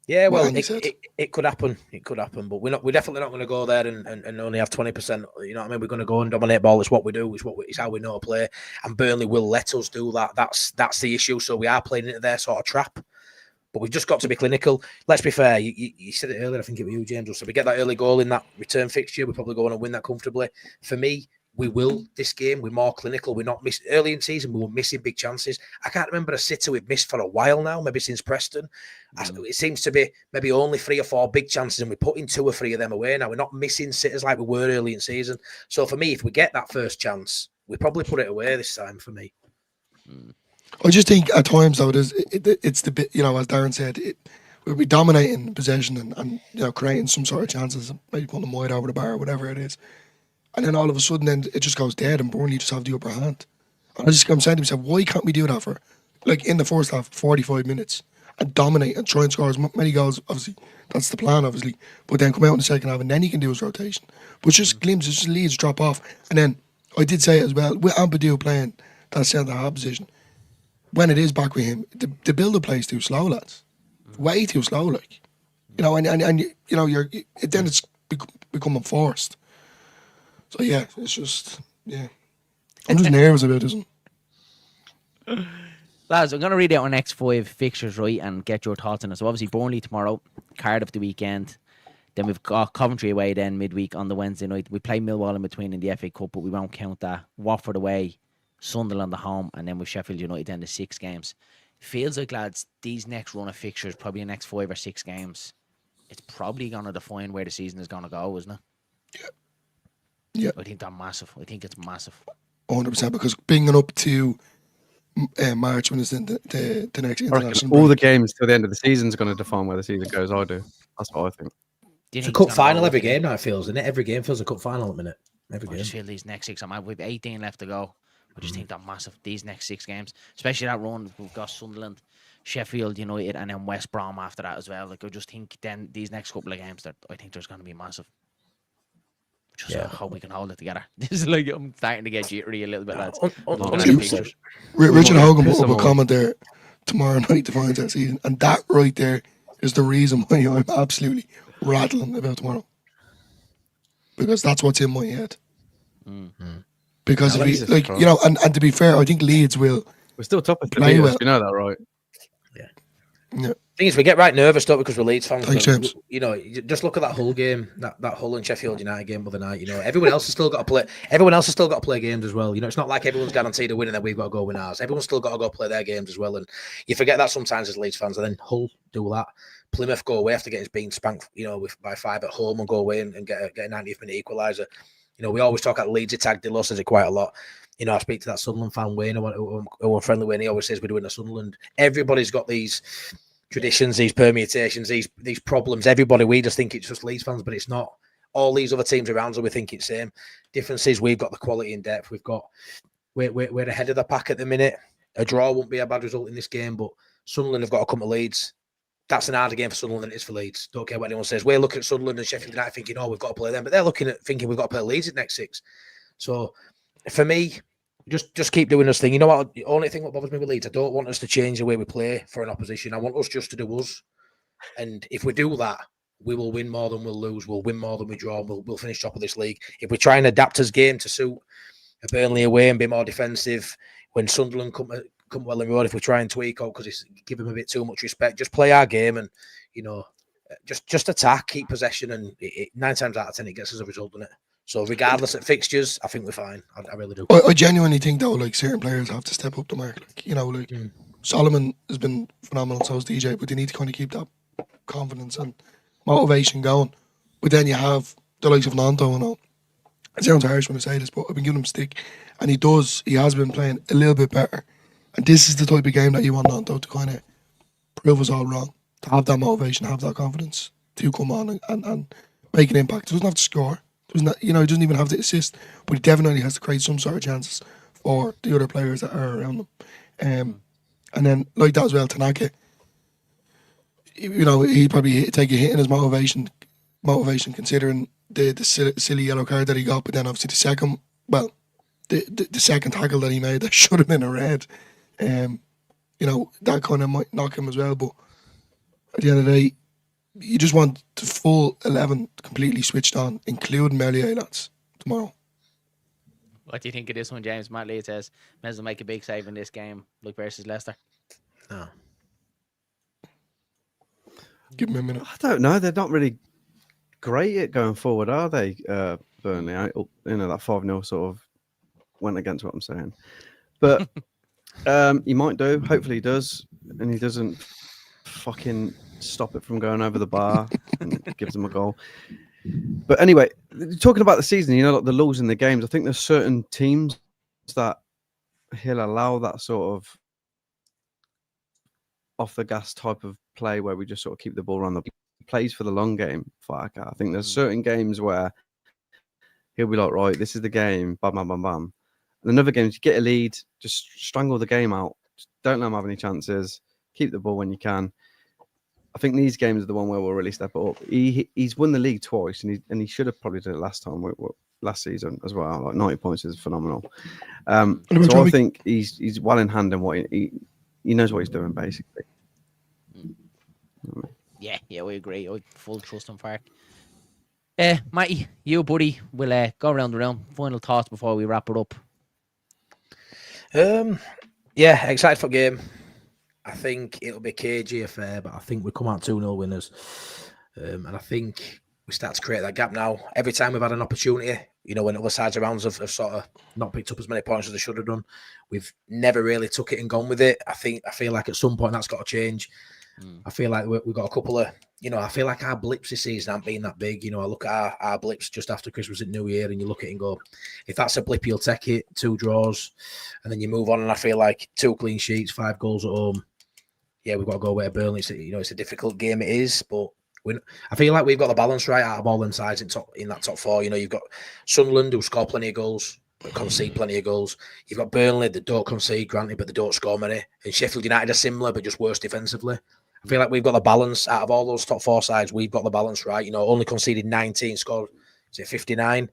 [SPEAKER 4] Yeah, well, it could happen. It could happen, but we're definitely not going to go there and only have 20%. You know what I mean? We're going to go and dominate ball. It's what we do. It's how we know to play. And Burnley will let us do that. That's the issue. So we are playing into their sort of trap. But we've just got to be clinical. Let's be fair. You said it earlier. I think it was you, James. So we get that early goal in that return fixture. We're probably going to win that comfortably. For me, we will this game. We're more clinical. We're not missing early in season. We were missing big chances. I can't remember a sitter we've missed for a while now. Maybe since Preston. It seems to be maybe only 3 or 4 big chances, and we're putting 2 or 3 of them away now. We're not missing sitters like we were early in season. So for me, if we get that first chance, we probably put it away this time. For me,
[SPEAKER 2] I just think at times though it's the bit, as Darren said, we'll be dominating possession and creating some sort of chances, maybe putting them wide over the bar or whatever it is. And then all of a sudden, then it just goes dead, and Burnley just have the upper hand. And I'm saying to myself, why can't we do that for, in the first half, 45 minutes, and dominate and try and score as many goals? Obviously, that's the plan, obviously. But then come out in the second half, and then he can do his rotation. But just glimpses, just Leeds drop off. And then I did say it as well, with Ampadu playing that centre half position, when it is back with him, the build-up play is too slow, lads. Way too slow, and then it's becoming forced. So yeah, it's just I'm just nervous about this one.
[SPEAKER 1] Lads, I'm going to read out our next 5 fixtures, right, and get your thoughts on it. So obviously Burnley tomorrow, Cardiff the weekend, then we've got Coventry away then midweek on the Wednesday night. We play Millwall in between in the FA Cup, but we won't count that. Watford away, Sunderland at home, and then with Sheffield United then the 6 games. Feels like, lads, these next run of fixtures, probably the next 5 or 6 games, it's probably going to define where the season is going to go, isn't it?
[SPEAKER 2] Yeah.
[SPEAKER 1] I think they're massive. I think it's massive.
[SPEAKER 2] 100%, because bringing up to March when it's the next international
[SPEAKER 3] all the games till the end of the season is going to define where the season goes. I do. That's what I think.
[SPEAKER 1] Do you
[SPEAKER 4] It's a
[SPEAKER 1] think
[SPEAKER 4] cup
[SPEAKER 1] gonna
[SPEAKER 4] final
[SPEAKER 1] go
[SPEAKER 4] every
[SPEAKER 1] up again?
[SPEAKER 4] game now, it feels, isn't it? Every game feels a cup final at the minute. Every
[SPEAKER 1] I
[SPEAKER 4] game.
[SPEAKER 1] just feel these next 6. We've 18 left to go. I just
[SPEAKER 4] Mm.
[SPEAKER 1] think they're massive. These next 6 games, especially that run, we've got Sunderland, Sheffield United, and then West Brom after that as well. Like I just think then these next couple of games, that I think there's going to be massive. Just
[SPEAKER 4] Yeah.
[SPEAKER 1] hope we can hold it together. This is like I'm starting to get jittery a little bit, lads. Looking at
[SPEAKER 2] 100%.
[SPEAKER 1] the pictures.
[SPEAKER 2] Richard
[SPEAKER 3] might
[SPEAKER 2] Hogan
[SPEAKER 3] piss
[SPEAKER 2] put up
[SPEAKER 3] them
[SPEAKER 2] a
[SPEAKER 3] off.
[SPEAKER 2] comment there tomorrow night to find that season, and that right there is the reason why I'm absolutely rattling about tomorrow, because that's what's in my head. Because
[SPEAKER 3] Yeah,
[SPEAKER 2] if
[SPEAKER 3] Jesus
[SPEAKER 2] he, like,
[SPEAKER 3] Christ.
[SPEAKER 2] you know, and to be fair, I think Leeds will.
[SPEAKER 3] We're still top of the
[SPEAKER 2] Play
[SPEAKER 3] league.
[SPEAKER 2] well.
[SPEAKER 3] You know that, right?
[SPEAKER 2] Yeah,
[SPEAKER 4] Thing is, we get right nervous, don't we, because we're Leeds fans.
[SPEAKER 2] Thanks,
[SPEAKER 4] but,
[SPEAKER 2] James.
[SPEAKER 4] you know, you just look at that Hull game, that Hull and Sheffield United game the other night. You know, everyone else has still got to play. Everyone else has still got to play games as well. You know, it's not like everyone's guaranteed a win and then we've got to go win ours. Everyone's still got to go play their games as well. And you forget that sometimes as Leeds fans. And then Hull do that. Plymouth go away after getting being spanked, you know, by 5 at home, and go away and get a 90th minute equaliser. You know, we always talk about Leeds attack. They lost it quite a lot. You know, I speak to that Sunderland fan, Wayne, who I'm friendly with, and he always says we're doing a Sunderland. Everybody's got these traditions, these permutations, these problems. Everybody, we just think it's just Leeds fans, but it's not. All these other teams around us, we think it's the same. Difference is we've got the quality and depth. We're ahead of the pack at the minute. A draw won't be a bad result in this game, but Sunderland have got to come to Leeds. That's an harder game for Sunderland than it is for Leeds. Don't care what anyone says. We're looking at Sunderland and Sheffield United thinking, oh, we've got to play them. But they're looking at thinking we've got to play Leeds in the next 6. So for me, just keep doing this thing. You know what? The only thing that bothers me with Leeds, I don't want us to change the way we play for an opposition. I want us just to do us. And if we do that, we will win more than we'll lose. We'll win more than we draw. We'll finish top of this league. If we try and adapt his game to suit a Burnley away and be more defensive, when Sunderland come well in road, if we try and tweak out because it's give them a bit too much respect, just play our game and, you know, just attack, keep possession, and 9 times out of 10 it gets us a result, doesn't it? So regardless of fixtures, I think we're fine. I really do.
[SPEAKER 2] I genuinely think though, like certain players have to step up the mark. Like, you know, like Solomon has been phenomenal, so is DJ, but they need to kind of keep that confidence and motivation going. But then you have the likes of Nanto and all. It sounds harsh when I say this, but I've been giving him stick, and he has been playing a little bit better. And this is the type of game that you want Nanto to kind of prove us all wrong, to have that motivation, have that confidence to come on and make an impact. He doesn't have to score. He doesn't even have to assist, but he definitely has to create some sort of chances for the other players that are around him. And then, like that as well, Tanaka, you know, he probably take a hit in his motivation considering the silly yellow card that he got, but then obviously the second tackle that he made that should have been a red, you know, that kind of might knock him as well. But at the end of the day, you just want the full 11 completely switched on, including Merlier, lads, tomorrow.
[SPEAKER 1] What do you think of this one, James? Matt Lee says, may as well make a big save in this game, like versus Leicester.
[SPEAKER 4] No.
[SPEAKER 2] Give him a minute.
[SPEAKER 3] I don't know. They're not really great at going forward, are they, Burnley? You know, that 5-0 sort of went against what I'm saying. But he might do. Hopefully he does. And he doesn't fucking stop it from going over the bar and gives them a goal. But anyway, talking about the season, you know, like the lulls in the games, I think there's certain teams that he'll allow that sort of off the gas type of play where we just sort of keep the ball around the plays for the long game. Fuck, I think there's certain games where he'll be like, right, this is the game, bam, bam, bam, bam. And another game, you get a lead, just strangle the game out. Just don't let them have any chances. Keep the ball when you can. I think these games are the one where we'll really step it up. He's won the league twice, and he should have probably done it last season as well. Like 90 points is phenomenal. So I think he's well in hand in what he knows what he's doing basically.
[SPEAKER 1] Yeah, we agree. I full trust in Fark. Matty, you buddy, we'll go around the room. Final thoughts before we wrap it up.
[SPEAKER 4] Yeah, excited for the game. I think it'll be a cagey affair, but I think we come out 2-0 winners. And I think we start to create that gap now. Every time we've had an opportunity, you know, when other sides around us have sort of not picked up as many points as they should have done, we've never really took it and gone with it. I feel like at some point that's got to change. I feel like we've got a couple of, you know, I feel like our blips this season aren't been that big. You know, I look at our blips just after Christmas and New Year, and you look at it and go, if that's a blip, you'll take it, 2 draws, and then you move on. And I feel like 2 clean sheets, 5 goals at home. Yeah, we've got to go away to Burnley. You know, it's a difficult game, it is, but I feel like we've got the balance right out of all them sides in that top four. You know, you've got Sunderland who score plenty of goals, but concede plenty of goals. You've got Burnley that don't concede, granted, but they don't score many. And Sheffield United are similar, but just worse defensively. I feel like we've got the balance out of all those top four sides. We've got the balance right. You know, only conceded 19, scored 59.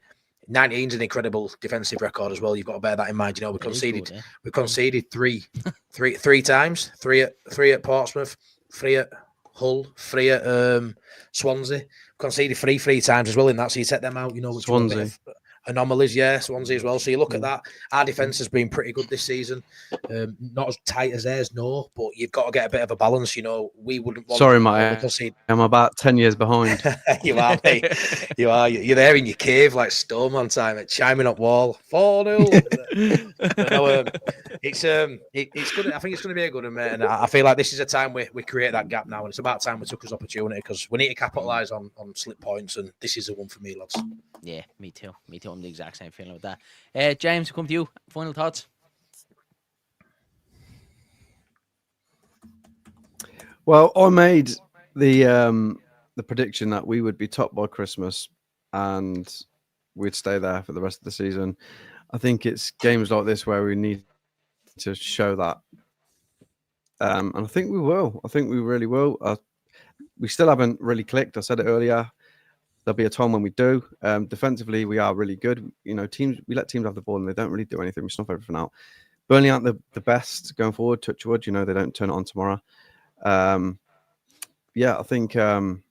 [SPEAKER 4] 19 is an incredible defensive record as well. You've got to bear that in mind. You know, we conceded three times. Three at Portsmouth, 3 at Hull, 3 at Swansea. Conceded three times as well in that. So you set them out. You know, which
[SPEAKER 3] Swansea.
[SPEAKER 4] Anomalies, Swansea as well. So you look at that. Our defence has been pretty good this season. Not as tight as theirs, no, but you've got to get a bit of a balance. You know, we wouldn't want.
[SPEAKER 3] Sorry, mate. I'm about 10 years behind.
[SPEAKER 4] You are, mate. You are. You're there in your cave like Storm on time, chiming up wall 4-0. It's good. I think it's going to be a good one, mate. And I feel like this is a time we create that gap now, and it's about time we took this opportunity because we need to capitalise on slip points, and this is the one for me, lads.
[SPEAKER 1] Yeah, me too. I'm the exact same feeling with that. James, come to you. Final thoughts?
[SPEAKER 3] Well, I made the prediction that we would be top by Christmas and we'd stay there for the rest of the season. I think it's games like this where we need to show that. And I think we will. I think we really will. We still haven't really clicked. I said it earlier. There'll be a time when we do. Defensively, we are really good. You know, we let teams have the ball and they don't really do anything. We snuff everything out. Burnley aren't the best going forward, touch wood. You know, they don't turn it on tomorrow. I think 3-0.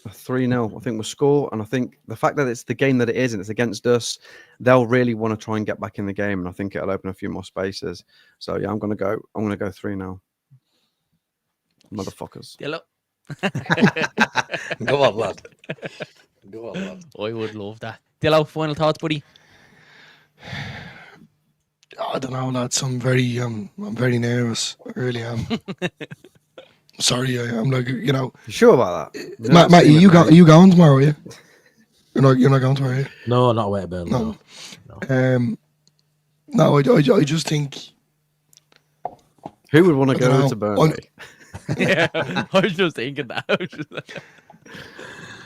[SPEAKER 3] I think we'll score. And I think the fact that it's the game that it is and it's against us, they'll really want to try and get back in the game. And I think it'll open a few more spaces. So, I'm going to go 3-0. Motherfuckers.
[SPEAKER 1] Hello.
[SPEAKER 4] Go on, lad.
[SPEAKER 1] I would love that. Dillo, final thoughts, buddy?
[SPEAKER 2] I don't know, lads. I'm very nervous. I really am. Sorry, I'm like, you know.
[SPEAKER 3] You sure about that?
[SPEAKER 2] Matt, are you going tomorrow? Are you? You're not going tomorrow, are you?
[SPEAKER 4] No, not away at Burnley.
[SPEAKER 2] No. I just think.
[SPEAKER 3] Who would want to go to Burnley?
[SPEAKER 1] Yeah, I was just thinking that.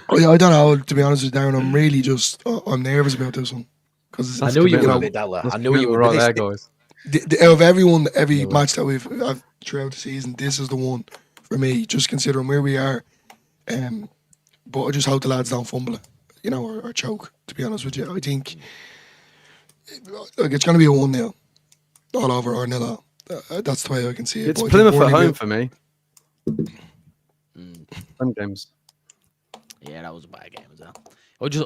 [SPEAKER 2] I don't know, to be honest with you, Darren. I'm really I'm nervous about this one. Because
[SPEAKER 4] I knew you were be Dalla. I knew you were
[SPEAKER 3] right there, guys.
[SPEAKER 2] Of everyone, every match that we've throughout the season, this is the one for me, just considering where we are. But I just hope the lads don't fumble it, you know, or choke, to be honest with you. I think it's going to be a 1-0 all over or 0. That's the way I can see it.
[SPEAKER 3] It's Plymouth at home for me. Some games.
[SPEAKER 1] Yeah, that was a bad game as well.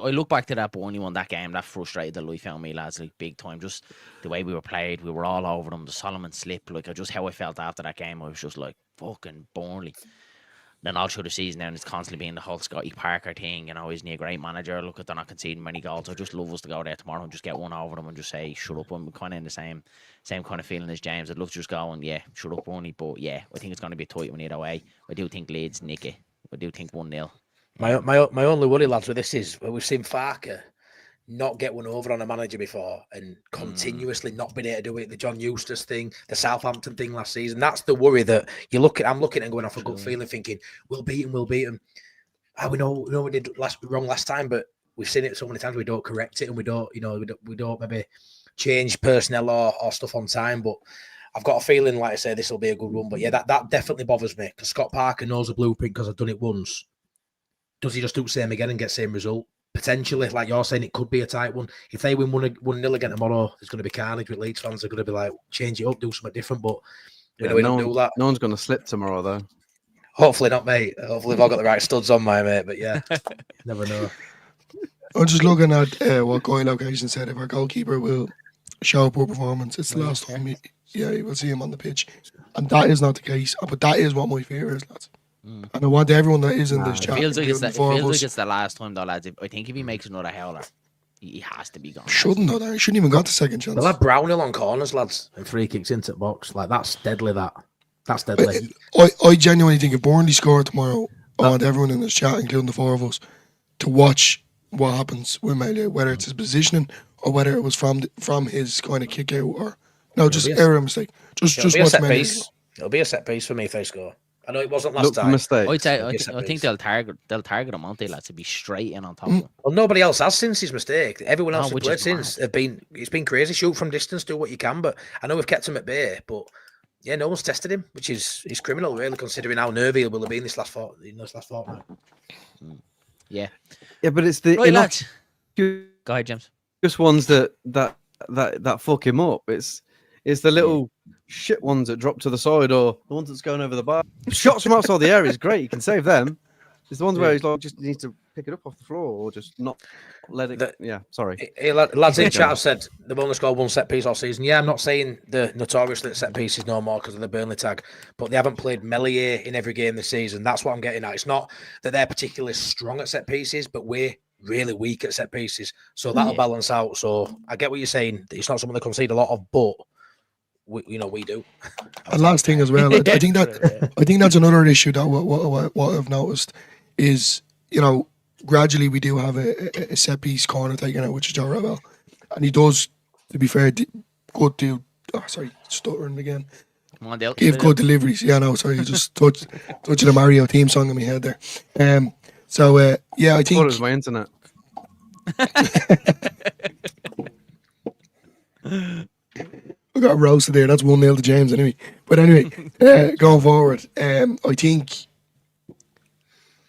[SPEAKER 1] I look back to that Burnley one, that game, that frustrated the life out of me, lads, like big time. Just the way we were played, we were all over them. The Solomon slip, like just how I felt after that game, I was just like, fucking Burnley. Then all through the season now, it's constantly being the whole Scotty Parker thing, you know, isn't he a great manager? Look at they're not conceding many goals. I just love us to go there tomorrow and just get one over them and just say, shut up. I'm kind of in the same kind of feeling as James. I'd love to just go and, shut up, Burnley. But I think it's going to be a tight one either way. I do think Leeds nick it. I do think 1-0.
[SPEAKER 4] My only worry, lads, with this is we've seen Farker not get one over on a manager before and continuously not been able to do it. The John Eustace thing, the Southampton thing last season. That's the worry that I'm looking and going off a gut feeling, thinking we'll beat him. We know we did wrong last time, but we've seen it so many times we don't correct it and we don't maybe change personnel or stuff on time. But I've got a feeling, like I say, this will be a good one. But that definitely bothers me because Scott Parker knows the blueprint because I've done it once. Does he just do the same again and get the same result? Potentially, like you're saying, it could be a tight one. If they win 1-0 again tomorrow, there's going to be carnage with Leeds fans. They're going to be like, change it up, do something different. But we don't do that.
[SPEAKER 3] No one's going to slip tomorrow, though.
[SPEAKER 4] Hopefully not, mate. Hopefully I've got the right studs on my mate. But never know.
[SPEAKER 2] I'm just looking at what Goy Location said. If our goalkeeper will show a poor performance, it's the last time you will see him on the pitch. And that is not the case. But that is what my fear is, lads. And I want everyone that is in this chat.
[SPEAKER 1] It feels like it's the last time, though, lads. I think if he makes another howler, he has to be gone.
[SPEAKER 2] Shouldn't, though. He shouldn't even got the second chance.
[SPEAKER 4] They'll have Brownhill on corners, lads, and free kicks into the box. Like, that's deadly, That's deadly.
[SPEAKER 2] I genuinely think if Burnley score tomorrow, I want everyone in this chat, including the four of us, to watch what happens with Melia, whether it's his positioning or whether it was from his kind of kick out or... No, just error mistake. Just watch Melia.
[SPEAKER 4] It'll be a set piece for me if they score. I know it wasn't last
[SPEAKER 3] Look for
[SPEAKER 4] time.
[SPEAKER 3] mistakes.
[SPEAKER 1] I'd say,
[SPEAKER 4] Like
[SPEAKER 1] I,
[SPEAKER 4] you
[SPEAKER 1] th-
[SPEAKER 4] said,
[SPEAKER 1] I think
[SPEAKER 4] Reece.
[SPEAKER 1] they'll target him, won't they, lads, to be straight in on top of him.
[SPEAKER 4] Well, nobody else has since his mistake. Everyone else who
[SPEAKER 1] which
[SPEAKER 4] played
[SPEAKER 1] is
[SPEAKER 4] since it's been crazy. Shoot from distance, do what you can. But I know we've kept him at bay. But yeah, no one's tested him, which is criminal, really, considering how nervy he will have been this last fortnight.
[SPEAKER 1] Yeah.
[SPEAKER 3] Yeah, but it's the
[SPEAKER 1] Right, lads.
[SPEAKER 3] innocuous
[SPEAKER 1] Go ahead, James.
[SPEAKER 3] ones that fuck him up. It's the little shit ones that drop to the side, or the ones that's going over the bar. Shots from outside the area is great. You can save them. It's the ones where he's like just needs to pick it up off the floor or just not let it. Sorry.
[SPEAKER 4] Lads in chat have said they've only scored one set piece all season. Yeah, I'm not saying the notoriously set pieces no more because of the Burnley tag, but they haven't played Melier in every game this season. That's what I'm getting at. It's not that they're particularly strong at set pieces, but we're really weak at set pieces. So that'll balance out. So I get what you're saying. It's not something they concede a lot of, but we do.
[SPEAKER 2] And last thing as well, I think that's another issue that what I've noticed is, gradually we do have a set piece corner taken out, which is Joe Ravel, and he does, to be fair, good do. Oh, sorry, stuttering again.
[SPEAKER 1] Come on, Dale.
[SPEAKER 2] Give good deliveries. Yeah, no, sorry, just touching the Mario theme song in my head there. I think.
[SPEAKER 3] What is my internet?
[SPEAKER 2] I got roasted there. That's 1-0 to James anyway. But anyway, going forward, I think,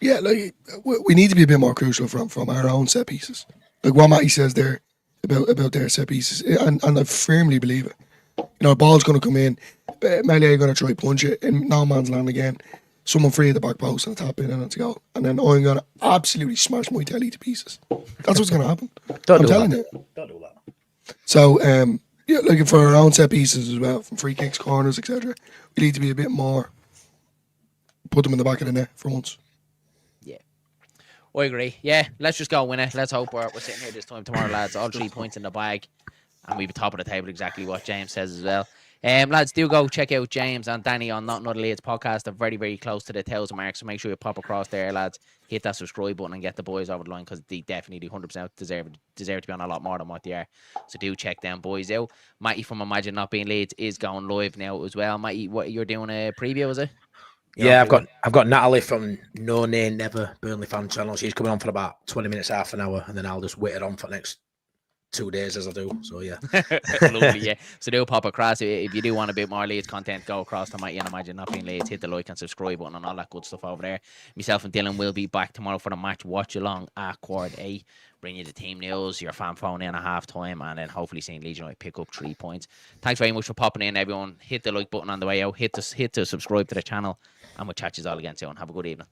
[SPEAKER 2] we need to be a bit more crucial from our own set pieces. Like what Matty says there about their set pieces, and I firmly believe it. Ball's going to come in, Melee are going to try punch it in no man's land again. Someone free at the back post and a tap in and it's a goal. And then I'm going to absolutely smash my telly to pieces. That's what's going to happen. I'm telling you.
[SPEAKER 4] Don't do that.
[SPEAKER 2] So, looking for our own set pieces as well, from free kicks, corners, etc. We need to be a bit more, put them in the back of the net for once.
[SPEAKER 1] Yeah. I agree. Yeah, let's just go win it. Let's hope we're sitting here this time tomorrow, lads. All 3 points in the bag. And we'll be top of the table, exactly what James says as well. Lads, do go check out James and Danny on Not Another Leeds podcast. They're very, very close to the 1,000 mark, so make sure you pop across there, lads. Hit that subscribe button and get the boys over the line, because they definitely 100% deserve to be on a lot more than what they are. So do check them boys out. Matty from Imagine Not Being Leeds is going live now as well. Matty, what you're doing a preview, is it?
[SPEAKER 4] Yeah, I've got Natalie from No Name Never Burnley fan channel. She's coming on for about 20 minutes, half an hour, and then I'll just wait it on for the next 2 days as I do. So yeah.
[SPEAKER 1] Lovely, yeah. So do pop across. If you do want a bit more Leeds content, go across to Matty and Imagine Not Being Leeds. Hit the like and subscribe button and all that good stuff over there. Myself and Dylan will be back tomorrow for the match watch along at Quad A. Bring you the team news, your fan phone in at half time, and then hopefully seeing Leeds United pick up 3 points. Thanks very much for popping in, everyone. Hit the like button on the way out. Hit to subscribe to the channel, and we'll chat you all again soon. Have a good evening.